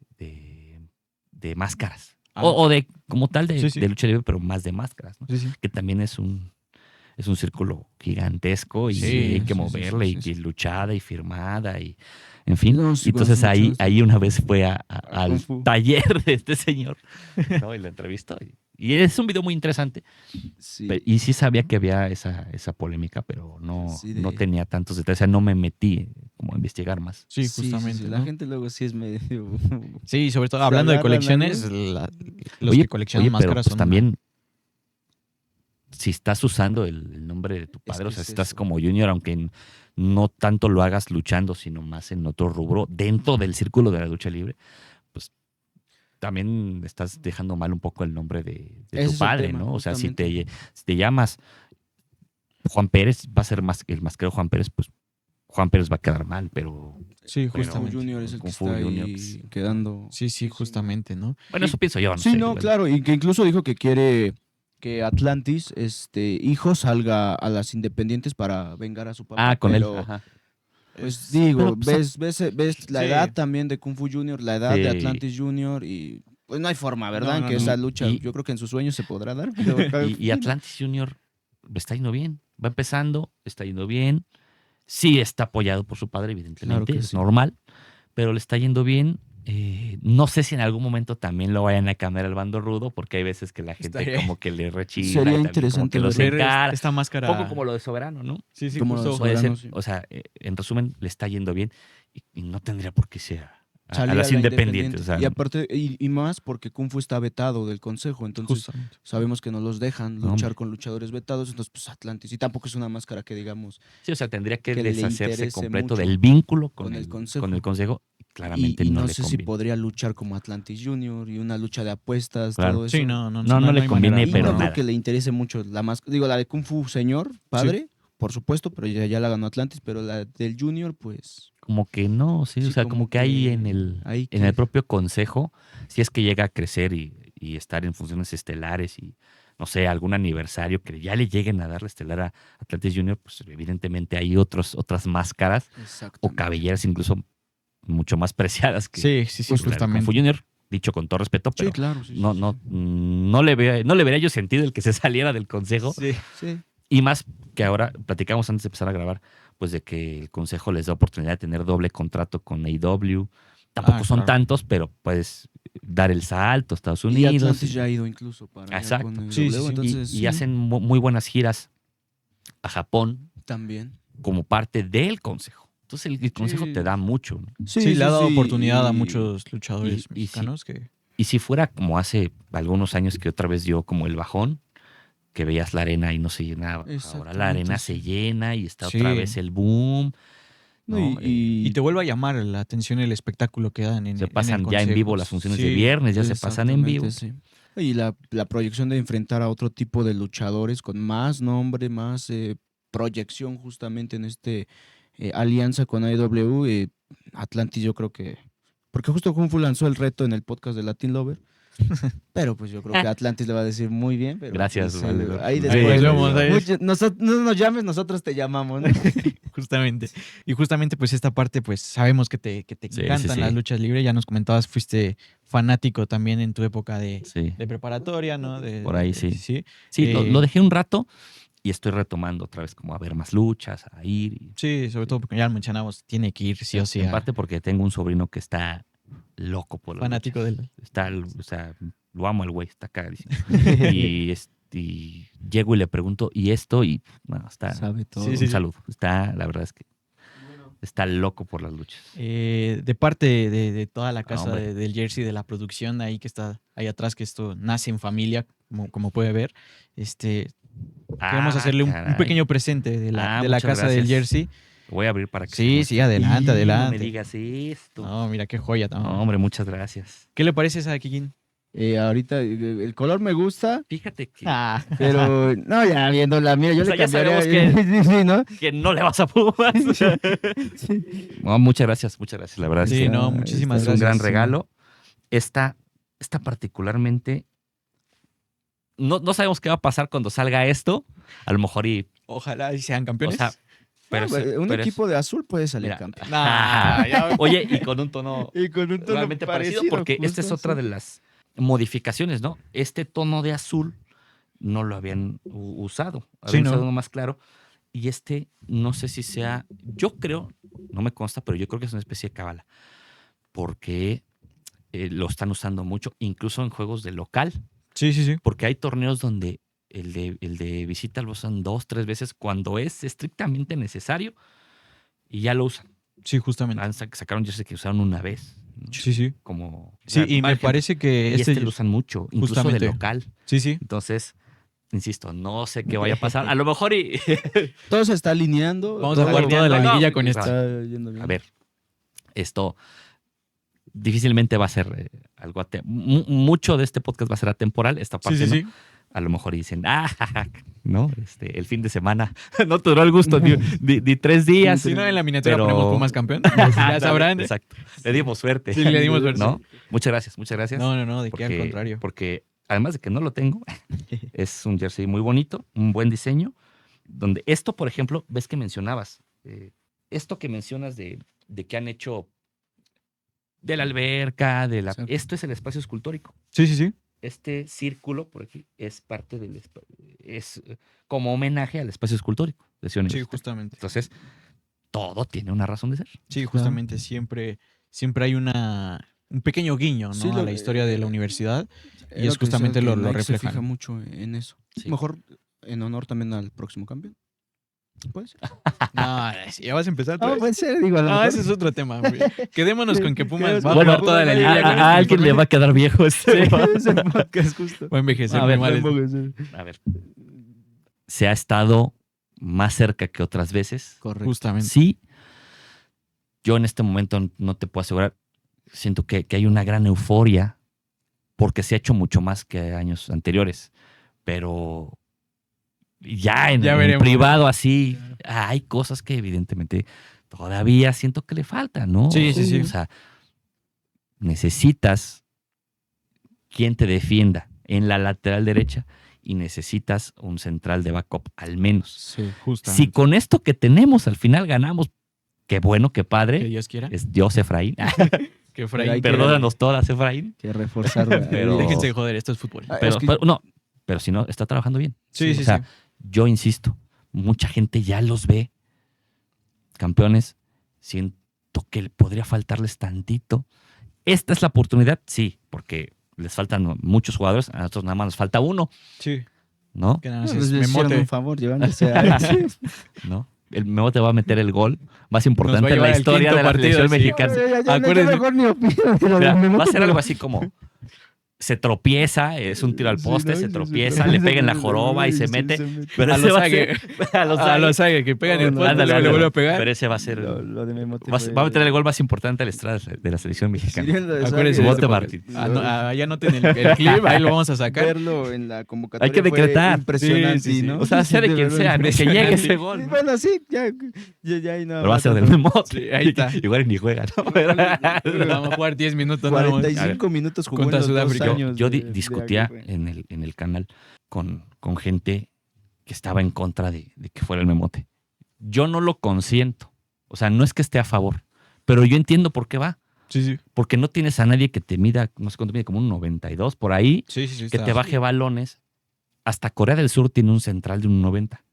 máscaras. Ah, O de, como tal, Sí, sí. de lucha libre, pero más de máscaras, ¿no? Sí, sí. Que también es un círculo gigantesco y Sí, hay que sí, sí, moverle sí, sí, y luchada y firmada y en fin. No, Y sí, entonces conozco mucho ahí eso. una vez fue Kung al Fu. taller de este señor, ¿no? Y lo entrevistó. Y es un video muy interesante. Sí. Y sí sabía que había esa polémica, pero Sí, no tenía tantos detalles. O sea, no me metí como a investigar más. Sí, Sí, sí, justamente, sí. ¿no? La gente luego sí es medio... Sí, sobre todo se hablando de agarran colecciones, algo. los Oye, que coleccionan pero máscaras pues son también, si estás usando el nombre de tu Es padre, que o sea, es si estás eso. como junior, aunque no tanto lo hagas luchando, sino más en otro rubro, dentro del círculo de la lucha libre, pues también estás dejando mal un poco el nombre de Ese tu es el padre, tema, ¿no? O sea, si justamente. te llamas Juan Pérez, va a ser más el masquero Juan Pérez, pues Juan Pérez va a quedar mal, pero Sí, Kung Fu justamente. Junior es el que Kung Fu está Junior, ahí pues, quedando... Sí, sí, justamente, ¿no? bueno, eso pienso yo, no Sí, sé. no, bueno. claro, y que incluso dijo que quiere que Atlantis, hijo, salga a las independientes para vengar a su papá, Con él, pero ajá. pues Es- digo, pero, pues, ves la Sí. edad también de Kung Fu Junior, la edad de Sí. Atlantis Junior y pues no hay forma, ¿verdad? No, En no, que no. esa lucha, Y- yo creo que en sus sueños se podrá dar, pero Y Atlantis Junior le está yendo bien. Va empezando, está yendo bien. Sí está apoyado por su padre, evidentemente, que es sí. normal, pero le está yendo bien. No sé si en algún momento también lo vayan a cambiar al bando rudo, porque hay veces que la gente Estaría- como que le rechina Sería y también como interesante que los ver Ver encara. esta máscara. Un poco como lo de Soberano, ¿no? Sí, sí, Como lo de justo. Puede ser, Soberano, sí. o sea, en resumen, le está yendo bien y no tendría por qué ser a Salir las la independientes. O sea, Y aparte, y más porque Kung Fu está vetado del consejo, entonces Justamente. sabemos que no los dejan No, luchar hombre. con luchadores vetados, entonces pues Atlantis. Y tampoco es una máscara que digamos Sí, o sea, tendría que que le deshacerse interese completo mucho del vínculo con el con el consejo. Y claramente y no no le sé si conviene. podría luchar como Atlantis Junior y una lucha de apuestas, Claro. todo eso. Sí, no, no, No le hay conviene, manera. Y pero no creo nada. que le interese mucho la máscara. Digo, la de Kung Fu Señor, padre, por supuesto, pero ya la ganó Atlantis, pero la del Junior, pues. Como que no, sí, Sí, o sea, como que hay ahí en el que- propio consejo, si es que llega a crecer y estar en funciones estelares y, no sé, algún aniversario que ya le lleguen a dar la estelar a Atlantis Junior, pues evidentemente hay otras máscaras o Exactamente. cabelleras incluso mucho más preciadas que Sí, sí, sí, la de Kung Fu justamente. Junior, dicho con todo respeto, pero Sí, claro. Sí, no, sí, no, no le vería yo sentido el que se saliera del consejo. Sí. sí. Y más que ahora, platicamos antes de empezar a grabar, pues de que el consejo les da oportunidad de tener doble contrato con AEW. Tampoco son claro. tantos, pero puedes dar el salto a Estados Y Unidos. Atlantis ya ha ido incluso para allá Exacto. con el Sí, sí, W, sí. entonces Y sí, hacen muy buenas giras a Japón también. como parte del consejo. Entonces el consejo Sí. te da mucho, ¿no? Sí, le ha dado oportunidad a y- muchos luchadores y sí. mexicanos que. Y si fuera como hace algunos años que otra vez dio como el bajón, que veías la arena y no se llenaba. Ahora la Exactamente, arena sí. se llena y está Sí. otra vez el boom. No, ¿no? Y te vuelve a llamar la atención el espectáculo que dan Se en pasan el ya en consejo. vivo las funciones de Sí, viernes, ya se pasan en vivo. Exactamente, sí. Y la proyección de enfrentar a otro tipo de luchadores con más nombre, más proyección justamente en alianza con AEW, Atlantis yo creo que... Porque justo Kung Fu lanzó el reto en el podcast de Latin Lover. Pero pues yo creo que Atlantis le va a decir muy bien. Pero Gracias, pues, valedor. ahí Ahí después. nos vemos, ahí. No nos llames, nosotros te llamamos. ¿no? Justamente. Y justamente, pues, esta parte, pues, sabemos que te Sí, encantan sí. las luchas libres. Ya nos comentabas, fuiste fanático también en tu época de Sí, preparatoria, ¿no? por ahí sí. Sí. Sí, Eh, lo dejé un rato y estoy retomando otra vez como a ver más luchas, a ir. Sí, sobre todo porque ya lo mencionamos, tiene que ir sí o sí. En parte porque tengo un sobrino que está loco por las Fanático luchas. del. Está, o sea, lo amo al güey, está cagadísimo. y llego y le pregunto, ¿y esto? Y bueno, está Sabe todo. Sí, un sí. saludo. Está, la verdad es que está loco por las luchas. De parte de toda la casa hombre. del Jersey, de la producción ahí que está ahí atrás, que esto nace en familia, como puede ver, queremos hacerle un caray. pequeño presente de la Muchas casa del gracias. Jersey. Voy a abrir para que Sí, se sí, muestre. adelante, Y No adelante. me digas esto. No, mira qué joya. No. No, hombre, muchas gracias. ¿Qué le parece esa Kikín? Ahorita el color me gusta, Fíjate que, pero no, ya viéndola, mira, yo O sea, le ya cambiaría. sabemos Sí, ¿no? que no le vas a Pumas. No, muchas gracias, la verdad. Sí, es que no, muchísimas es un gracias. gran sí. regalo. Esta particularmente no sabemos qué va a pasar cuando salga esto. A lo mejor y... Ojalá y sean O campeones. sea, pero No, es- un pero es- equipo de azul puede salir mira, campeón. Nah, ya- Oye, y con un tono Y con un realmente parecido, porque esta es otra de las modificaciones, ¿no? Este tono de azul no lo habían usado. Sí, Habían ¿no? usado uno más claro. Y este, no sé si sea, yo creo, no me consta, pero yo creo que es una especie de cábala. Porque lo están usando mucho, incluso en juegos de local. Sí, sí, sí. Porque hay torneos donde el de visita lo usan 2, 3 veces cuando es estrictamente necesario y ya lo usan. Sí, justamente. Sacaron jersey que usaron una vez. ¿no? Sí, sí. Como, o Sí, sea, y me varios parece que ejemplos. Y este lo usan mucho, incluso de justamente. local. Sí, sí. Entonces, insisto, no sé qué vaya a pasar. A lo mejor y... Todo se está alineando. Vamos a todo jugar toda la no, liguilla con esto. está yendo bien. A ver, esto difícilmente va a ser algo... mucho de este podcast va a ser atemporal. Esta Sí, parte sí, no. sí. A lo mejor dicen, ¿no? El fin de semana no te duró el gusto ni 3 días. Si no, en la miniatura pero- ponemos Pumas campeón. Ya sabrán. Exacto. Le dimos suerte. Sí, le dimos suerte. ¿No? Muchas gracias, muchas gracias. No, no, no, de qué al contrario. Porque además de que no lo tengo, es un jersey muy bonito, un buen diseño, donde esto, por ejemplo, ves que mencionabas, esto que mencionas de que han hecho de la alberca, Exacto. esto es el espacio escultórico. Sí, sí, sí. Este círculo por aquí es parte del es como homenaje al espacio escultórico de Ciudad Sí, Universitaria. justamente. Entonces, todo tiene una razón de ser. Sí, justamente siempre hay un pequeño guiño, ¿no? Sí, a la historia de la universidad. Es y es lo que justamente decía, lo que Nike se reflejan. fija mucho en eso. Sí. Mejor en honor también al próximo campeón. ¿Puede ser? No, ya vas a empezar. Ah, puede ser, digo. A lo No, mejor. ese es otro tema. Güey. Quedémonos con que Pumas va a Bueno, jugar toda la a- liguilla con este alguien le uniforme. va a quedar viejo este. Ese podcast justo. Va a envejecer A muy ver, mal. Tampoco es- A ver, se ha estado más cerca que otras veces. Correcto. Justamente. Sí, yo en este momento no te puedo asegurar, siento que hay una gran euforia porque se ha hecho mucho más que años anteriores, pero ya en veremos. privado así hay cosas que evidentemente todavía siento que le faltan, ¿no? Sí, sí, sí. O sea, necesitas quien te defienda en la lateral derecha y necesitas un central de backup al menos. Sí, justamente. Si con esto que tenemos al final ganamos, qué bueno, qué Que padre, Dios quiera. es Dios Efraín. Que Pero Efraín. hay que- Perdónanos todas, Efraín. Que reforzar. Pero- Déjense de joder, esto es fútbol. Ah, Pero, es que- pero si no, está trabajando bien. Sí, sí, o sea, sí. yo insisto, mucha gente ya los ve campeones. Siento que podría faltarles tantito. ¿Esta es la oportunidad? Sí, porque les faltan muchos jugadores. A nosotros nada más nos falta uno, Sí. ¿no? Que nada más les es hicieron memote. un favor llevándose a... ¿No? El Memo te va a meter el gol más importante en llevar la al historia quinto de la partido, selección sí. mexicana. Acuérdense. Yo mejor ni opino de lo Mira, de Memote, va a ser pero- algo así como se tropieza, es un tiro al Sí, poste, ¿no? se Sí, tropieza, sí, le sí, pega en la sí, joroba y sí, se sí, mete. se mete. Pero A ese los va a Sague. ser a los A Sague. los Sague, que pegan el No, poste, Ándale, luego le ándale. vuelve a pegar. Pero ese va a ser Lo de Memote va a fue- meter el gol más importante de la historia de la selección mexicana. Sí, lo de Acuérdense Sague, de Bote este Martín. podcast. Ya anoten el clip, ahí lo vamos a sacar. Verlo en la convocatoria Hay que fue decretar. impresionante, Sí, sí, sí. ¿no? O sea, sea de quien verdad, sea, ¿no? que llegue impresionante. ese gol. Sí, ¿no? bueno, sí, ya hay nada Pero va a más. ser del Memote. Sí, ahí está. Igual ni juega, ¿no? Vamos a jugar 10 minutos. nada más. 45 minutos jugó Contra en los 2 Sudáfrica. años. Yo de discutía Aguirre. en el canal con gente que estaba en contra de que fuera el Memote. Yo no lo consiento. O sea, no es que esté a favor, pero yo entiendo por qué va. Sí, sí. Porque no tienes a nadie que te mida, no sé cuánto mide, como un 92 por ahí, Sí, sí, sí. que te baje balones. Hasta Corea del Sur tiene un central de un 90.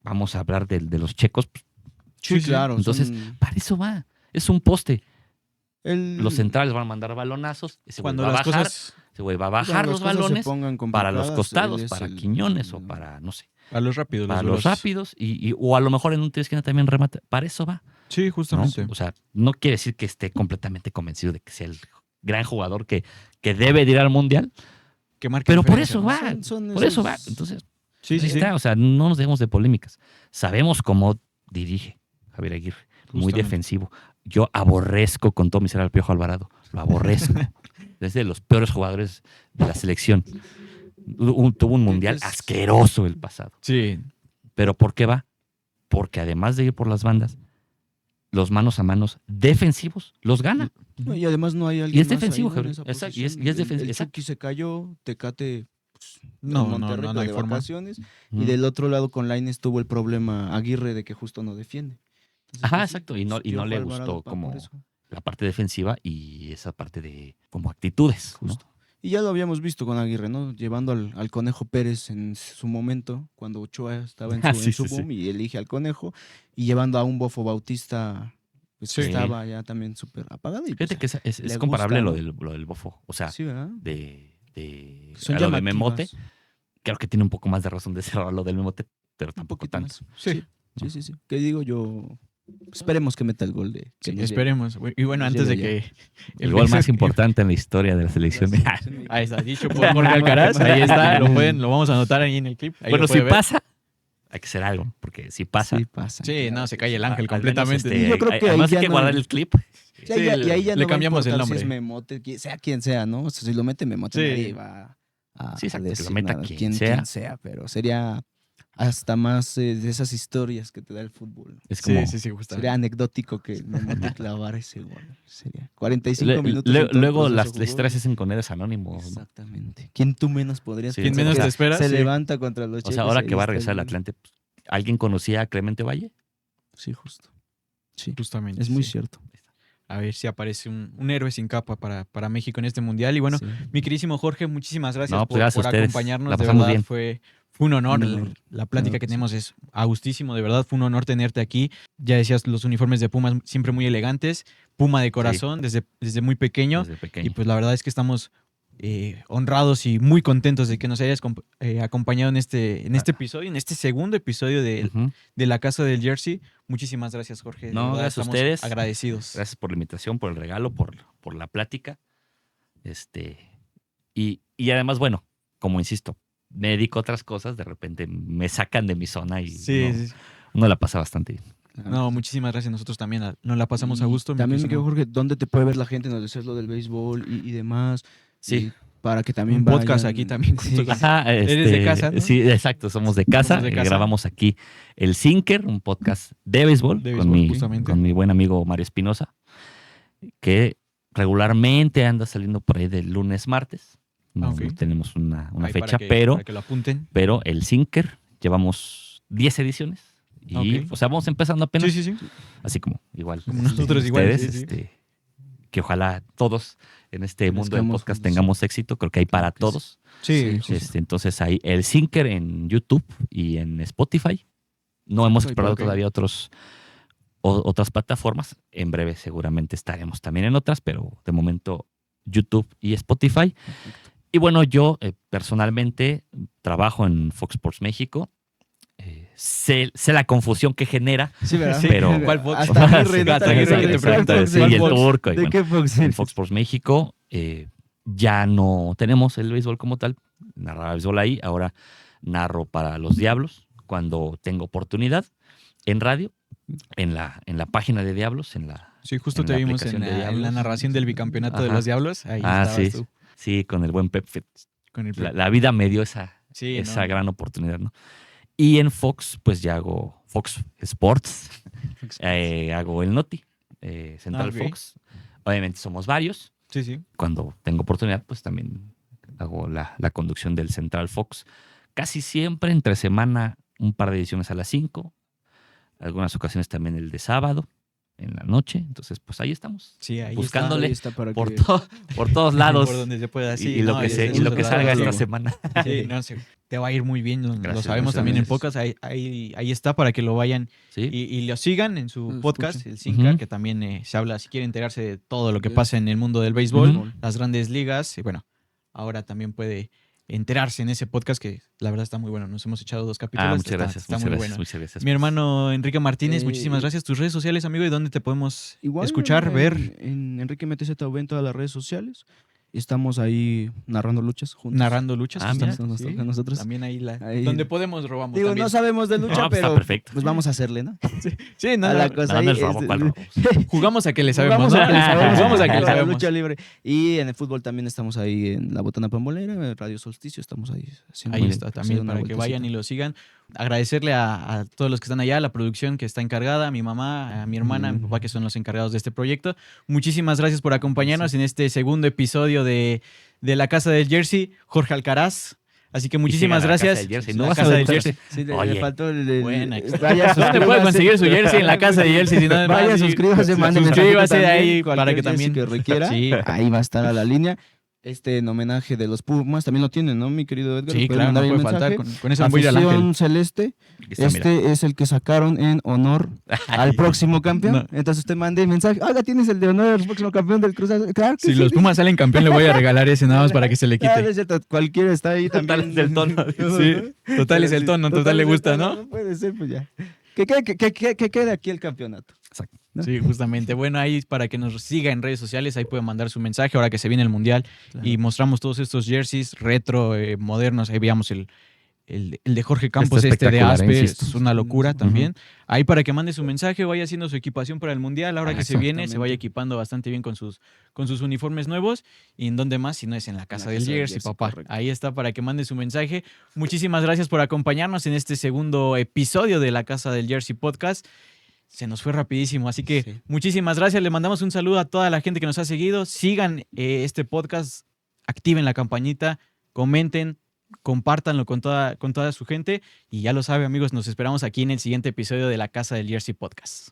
Vamos a hablar de los checos. Pues, Sí, Sí, sí. claro. Entonces, son- para eso va. Es un poste. el- Los centrales van a mandar balonazos. Ese güey Cuando va a las bajar. cosas Ese güey va a cuando bajar las los cosas se balones pongan para los complicadas, costados, él es para el- Quiñones o para, no sé, a los rápidos. para los los rápidos. O a lo mejor en un tiro de esquina también remata. Para eso va. Sí, ¿no? justamente. O sea, no quiere decir que esté completamente convencido de que sea el gran jugador que debe de ir al Mundial. Que marque Pero por diferencia, eso ¿no? va. Son Por eso esos- va. Entonces, Sí, sí, ahí sí. está. O sea, no nos dejemos de polémicas. Sabemos cómo dirige Javier Aguirre. Muy Justamente. defensivo. Yo aborrezco con todo mi ser al Piojo Alvarado. Lo aborrezco. Es de los peores jugadores de la selección. Tuvo un mundial Es- asqueroso el pasado. Sí. ¿Pero por qué va? Porque además de ir por las bandas, los manos a manos defensivos los gana. No, y además no hay alguien es más defensivo, ahí, ¿no? en Javier. esa Exacto, y es posición. defensivo, El exacto. Chucky se cayó, Tecate pues, No, en no, Monterrey, no, no pero hay de forma. vacaciones. Ujú. Y del otro lado con Lainez tuvo el problema Aguirre de que justo no defiende. Entonces, Ajá, pues, sí, exacto. Y no, pues, y no Piojo le Alvarado gustó va por como eso. la parte defensiva y esa parte de como actitudes, ¿no? Justo. Y ya lo habíamos visto con Aguirre, ¿no? Llevando al Conejo Pérez en su momento, cuando Ochoa estaba en su, Ah, en sí, su sí, sí. boom y elige al Conejo, y llevando a un Bofo Bautista, pues que Sí. estaba ya también súper apagado. Y Fíjate pues, que es le comparable gusta, lo del Bofo. O sea, sí, ¿verdad? Son a lo de Memote, llamativas. creo que tiene un poco más de razón de cerrar lo del Memote, pero Un tampoco poquito tanto. más. Sí. Sí. ¿Qué digo yo? Esperemos que meta el gol de que Sí, nos lleve. esperemos. Y bueno, nos antes de lleve allá. que El gol más beso- importante en la historia de la selección. Ahí está, dicho por Jorge Alcaraz. Ahí está, lo vamos a anotar ahí en el clip. Ahí Bueno, lo puede si ver. pasa, hay que hacer algo, porque si pasa, Sí, pasa. Sí, no, se cae el ángel al menos, completamente. Y yo creo que ahí además hay ya que no- guardar el clip. Sí, Sí, y ahí ya le no va a cambiamos el importar nombre. si es Memote, sea quien sea, ¿no? O sea, si lo mete Memote, Sí. nadie va a Sí, exacto, que lo decir meta nada, quien sea. quien sea, pero sería hasta más de esas historias que te da el fútbol. Es como, Sí, justamente. Sería anecdótico que Memote clavara ese gol. Sería 45 minutos. en todo el luego proceso las jugó. historias se hacen con héroes anónimos, ¿no? Exactamente. ¿Quién tú menos podrías Sí, ¿Quién pensar menos que te esperas? se Sí. levanta contra los O Cheques? sea, ahora y que va a ahí está regresar el al gol? Atlante, pues, ¿alguien conocía a Clemente Valle? Sí, justo. Sí, Justamente. es muy sí. cierto. A ver si aparece un héroe sin capa para México en este mundial. Y bueno, Sí. mi queridísimo Jorge, muchísimas gracias No, pues gracias por a ustedes. acompañarnos. La De pasamos verdad, bien. fue un honor. Un honor. La plática Claro que que sí. tenemos es a gustísimo, de verdad. Fue un honor tenerte aquí. Ya decías, los uniformes de Pumas siempre muy elegantes. Puma de corazón desde muy pequeño. Desde Y pequeño. pues la verdad es que estamos honrados y muy contentos de que nos hayas acompañado en este episodio, en este segundo episodio Ujú. de La Casa del Jersey. Muchísimas gracias, Jorge. De No, verdad, gracias a estamos ustedes. agradecidos. Gracias por la invitación, por el regalo, por la plática. Y además, bueno, como insisto, me dedico a otras cosas, de repente me sacan de mi zona y Sí. uno la pasa bastante bien. No, muchísimas gracias. Nosotros también nos la pasamos a gusto. mi También me queridísimo. quedo, Jorge, ¿dónde te puede ver la gente? Nos decías lo del béisbol y demás. Sí. Y para que también Un podcast vayan. aquí también. Sí. junto con- Ajá, Eres de casa, ¿no? Sí, exacto, somos de casa. Somos de casa. Grabamos aquí el Sinker, un podcast de béisbol, De con, béisbol, justamente. con mi buen amigo Mario Espinosa, que regularmente anda saliendo por ahí de lunes, martes. No, Ok. no tenemos una Ahí fecha, para pero que lo apunten. el Sinker llevamos 10 ediciones. Y, Ok. o sea, vamos empezando apenas. Sí. Así como igual. Como nosotros igual, ustedes, sí, sí. que ojalá todos en este mundo del Crezcamos podcast juntos. tengamos éxito. Creo que hay para Claro que sí. todos. Sí, justo. Entonces hay el Sinker en YouTube y en Spotify. No hemos Spotify, explorado ok. todavía otras plataformas. En breve seguramente estaremos también en otras, pero de momento YouTube y Spotify. Y bueno, yo personalmente trabajo en Fox Sports México. Sé la confusión que genera. Sí, ¿verdad? Sí, pero- ¿cuál Fox? Hasta Aguirre, Sí, ¿no? hasta También Aguirre que te exacto, pregunta, sí, sí, ¿cuál el Fox? turco. y ¿De bueno, qué Fox? en Fox Sports México ya no tenemos el béisbol como tal. Narraba béisbol ahí. Ahora narro para los Diablos cuando tengo oportunidad en radio, en la página de Diablos, en la Sí, justo en te la vimos aplicación de en la Diablos. narración del bicampeonato de Ajá. los Diablos. Ahí Ah, estabas sí. tú Sí, con el buen Pep. con el La vida me dio esa Sí, esa ¿no? gran oportunidad, ¿no? Y en Fox, pues ya hago Fox Sports, hago el Noti, Central Ok. Fox. Obviamente somos varios. Sí. Cuando tengo oportunidad, pues también hago la conducción del Central Fox. Casi siempre entre semana, un par de ediciones a las 5. Algunas ocasiones también el de sábado, en la noche. Entonces, pues ahí estamos. Sí, ahí Buscándole Ahí está para por, que- por todos lados. Por donde se pueda. Sí, y lo no, que, es- se- es y lo que verdad. salga esta Diego. semana. Sí, no, te va a ir muy bien. Lo Gracias, sabemos muchas también en gracias. pocas. Ahí está para que lo vayan ¿Sí? y lo sigan en su Lo podcast, escuchen. el Sinca, Ujú. que también se habla, si quiere enterarse de todo lo que Yes. pasa en el mundo del béisbol, Ujú. las grandes ligas. Y bueno, ahora también puede enterarse en ese podcast que la verdad está muy bueno. Nos hemos echado 2 capítulos. Muchas gracias. Está muchas muy gracias, bueno. muchas gracias. Mi hermano Enrique Martínez, Eh, muchísimas gracias. Tus redes sociales, amigo, y dónde te podemos Igual, escuchar, en- ver, En Enrique MTZ en todas las redes sociales. Estamos ahí narrando luchas juntos. narrando luchas. Ah, justamente, mira. sí. Nos toca a nosotros. También ahí, Ahí- donde podemos robamos Digo, también. no sabemos de lucha, No, pues está pero perfecto. pues vamos a hacerle, ¿no? Sí, no, A no, la cosa No, no ahí, es robo, este, ¿cuál robo? jugamos a que le sabemos. Vamos ¿no? a que le sabemos. Vamos a que le la sabemos. lucha libre. Y en el fútbol también estamos ahí en La Botana Pambolera, en Radio Solsticio, estamos ahí haciendo Ahí muy está bien, también haciendo para una que vueltecita. vayan y lo sigan. Agradecerle a todos los que están allá, a la producción que está encargada, a mi mamá, a mi hermana, a mi papá, que son los encargados de este proyecto. Muchísimas gracias por acompañarnos en este segundo episodio de La Casa del Jersey. Jorge Alcaraz, Así que Y muchísimas sigan a la Casa gracias. del Jersey. La No vas a Casa del debutar. Jersey. Sí, le Oye, faltó el buena. vaya, ¿Dónde puede conseguir su jersey? En la casa de jersey. Si no, Vaya, suscríbase, mande mensaje suscríbase también, ahí cualquier para que jersey también. que requiera. Sí. Ahí va a estar a la línea. En homenaje de los Pumas, también lo tienen, ¿no, mi querido Edgar? Sí, ¿Puedes claro, no mandar ahí puede un faltar. mensaje? Con eso me voy a ir al Ángel. Afición Celeste. Aquí está, mira. Es el que sacaron en honor al próximo campeón. No. Entonces usted mande mensaje. Oiga, tienes el de honor al próximo campeón del Cruz Azul. Claro que Si sí. los Pumas salen campeón, le voy a regalar ese nada más para que se le Claro, quite. es cierto, cualquiera está ahí Total también. es del tono. Sí, total es el tono, total le es el gusta, tono, ¿no? No puede ser, pues ya. Que quede aquí el campeonato. ¿no? Sí, justamente. Bueno, ahí para que nos siga en redes sociales, ahí pueden mandar su mensaje ahora que se viene el Mundial Claro. y mostramos todos estos jerseys retro, modernos. Ahí veíamos el de Jorge Campos, Está de espectacular, Aspe, insisto. es una locura también. Ahí para que mande su mensaje, vaya haciendo su equipación para el Mundial. Ahora que se viene, se vaya Exactamente. equipando bastante bien con sus uniformes nuevos. ¿Y en dónde más? Si no es en la casa del jersey, papá. correcto. Ahí está para que mande su mensaje. Muchísimas gracias por acompañarnos en este segundo episodio de la Casa del Jersey Podcast. Se nos fue rapidísimo, así que Sí. muchísimas gracias. Le mandamos un saludo a toda la gente que nos ha seguido. Sigan este podcast, activen la campanita, comenten, compártanlo con toda su gente. Y ya lo sabe, amigos, nos esperamos aquí en el siguiente episodio de la Casa del Jersey Podcast.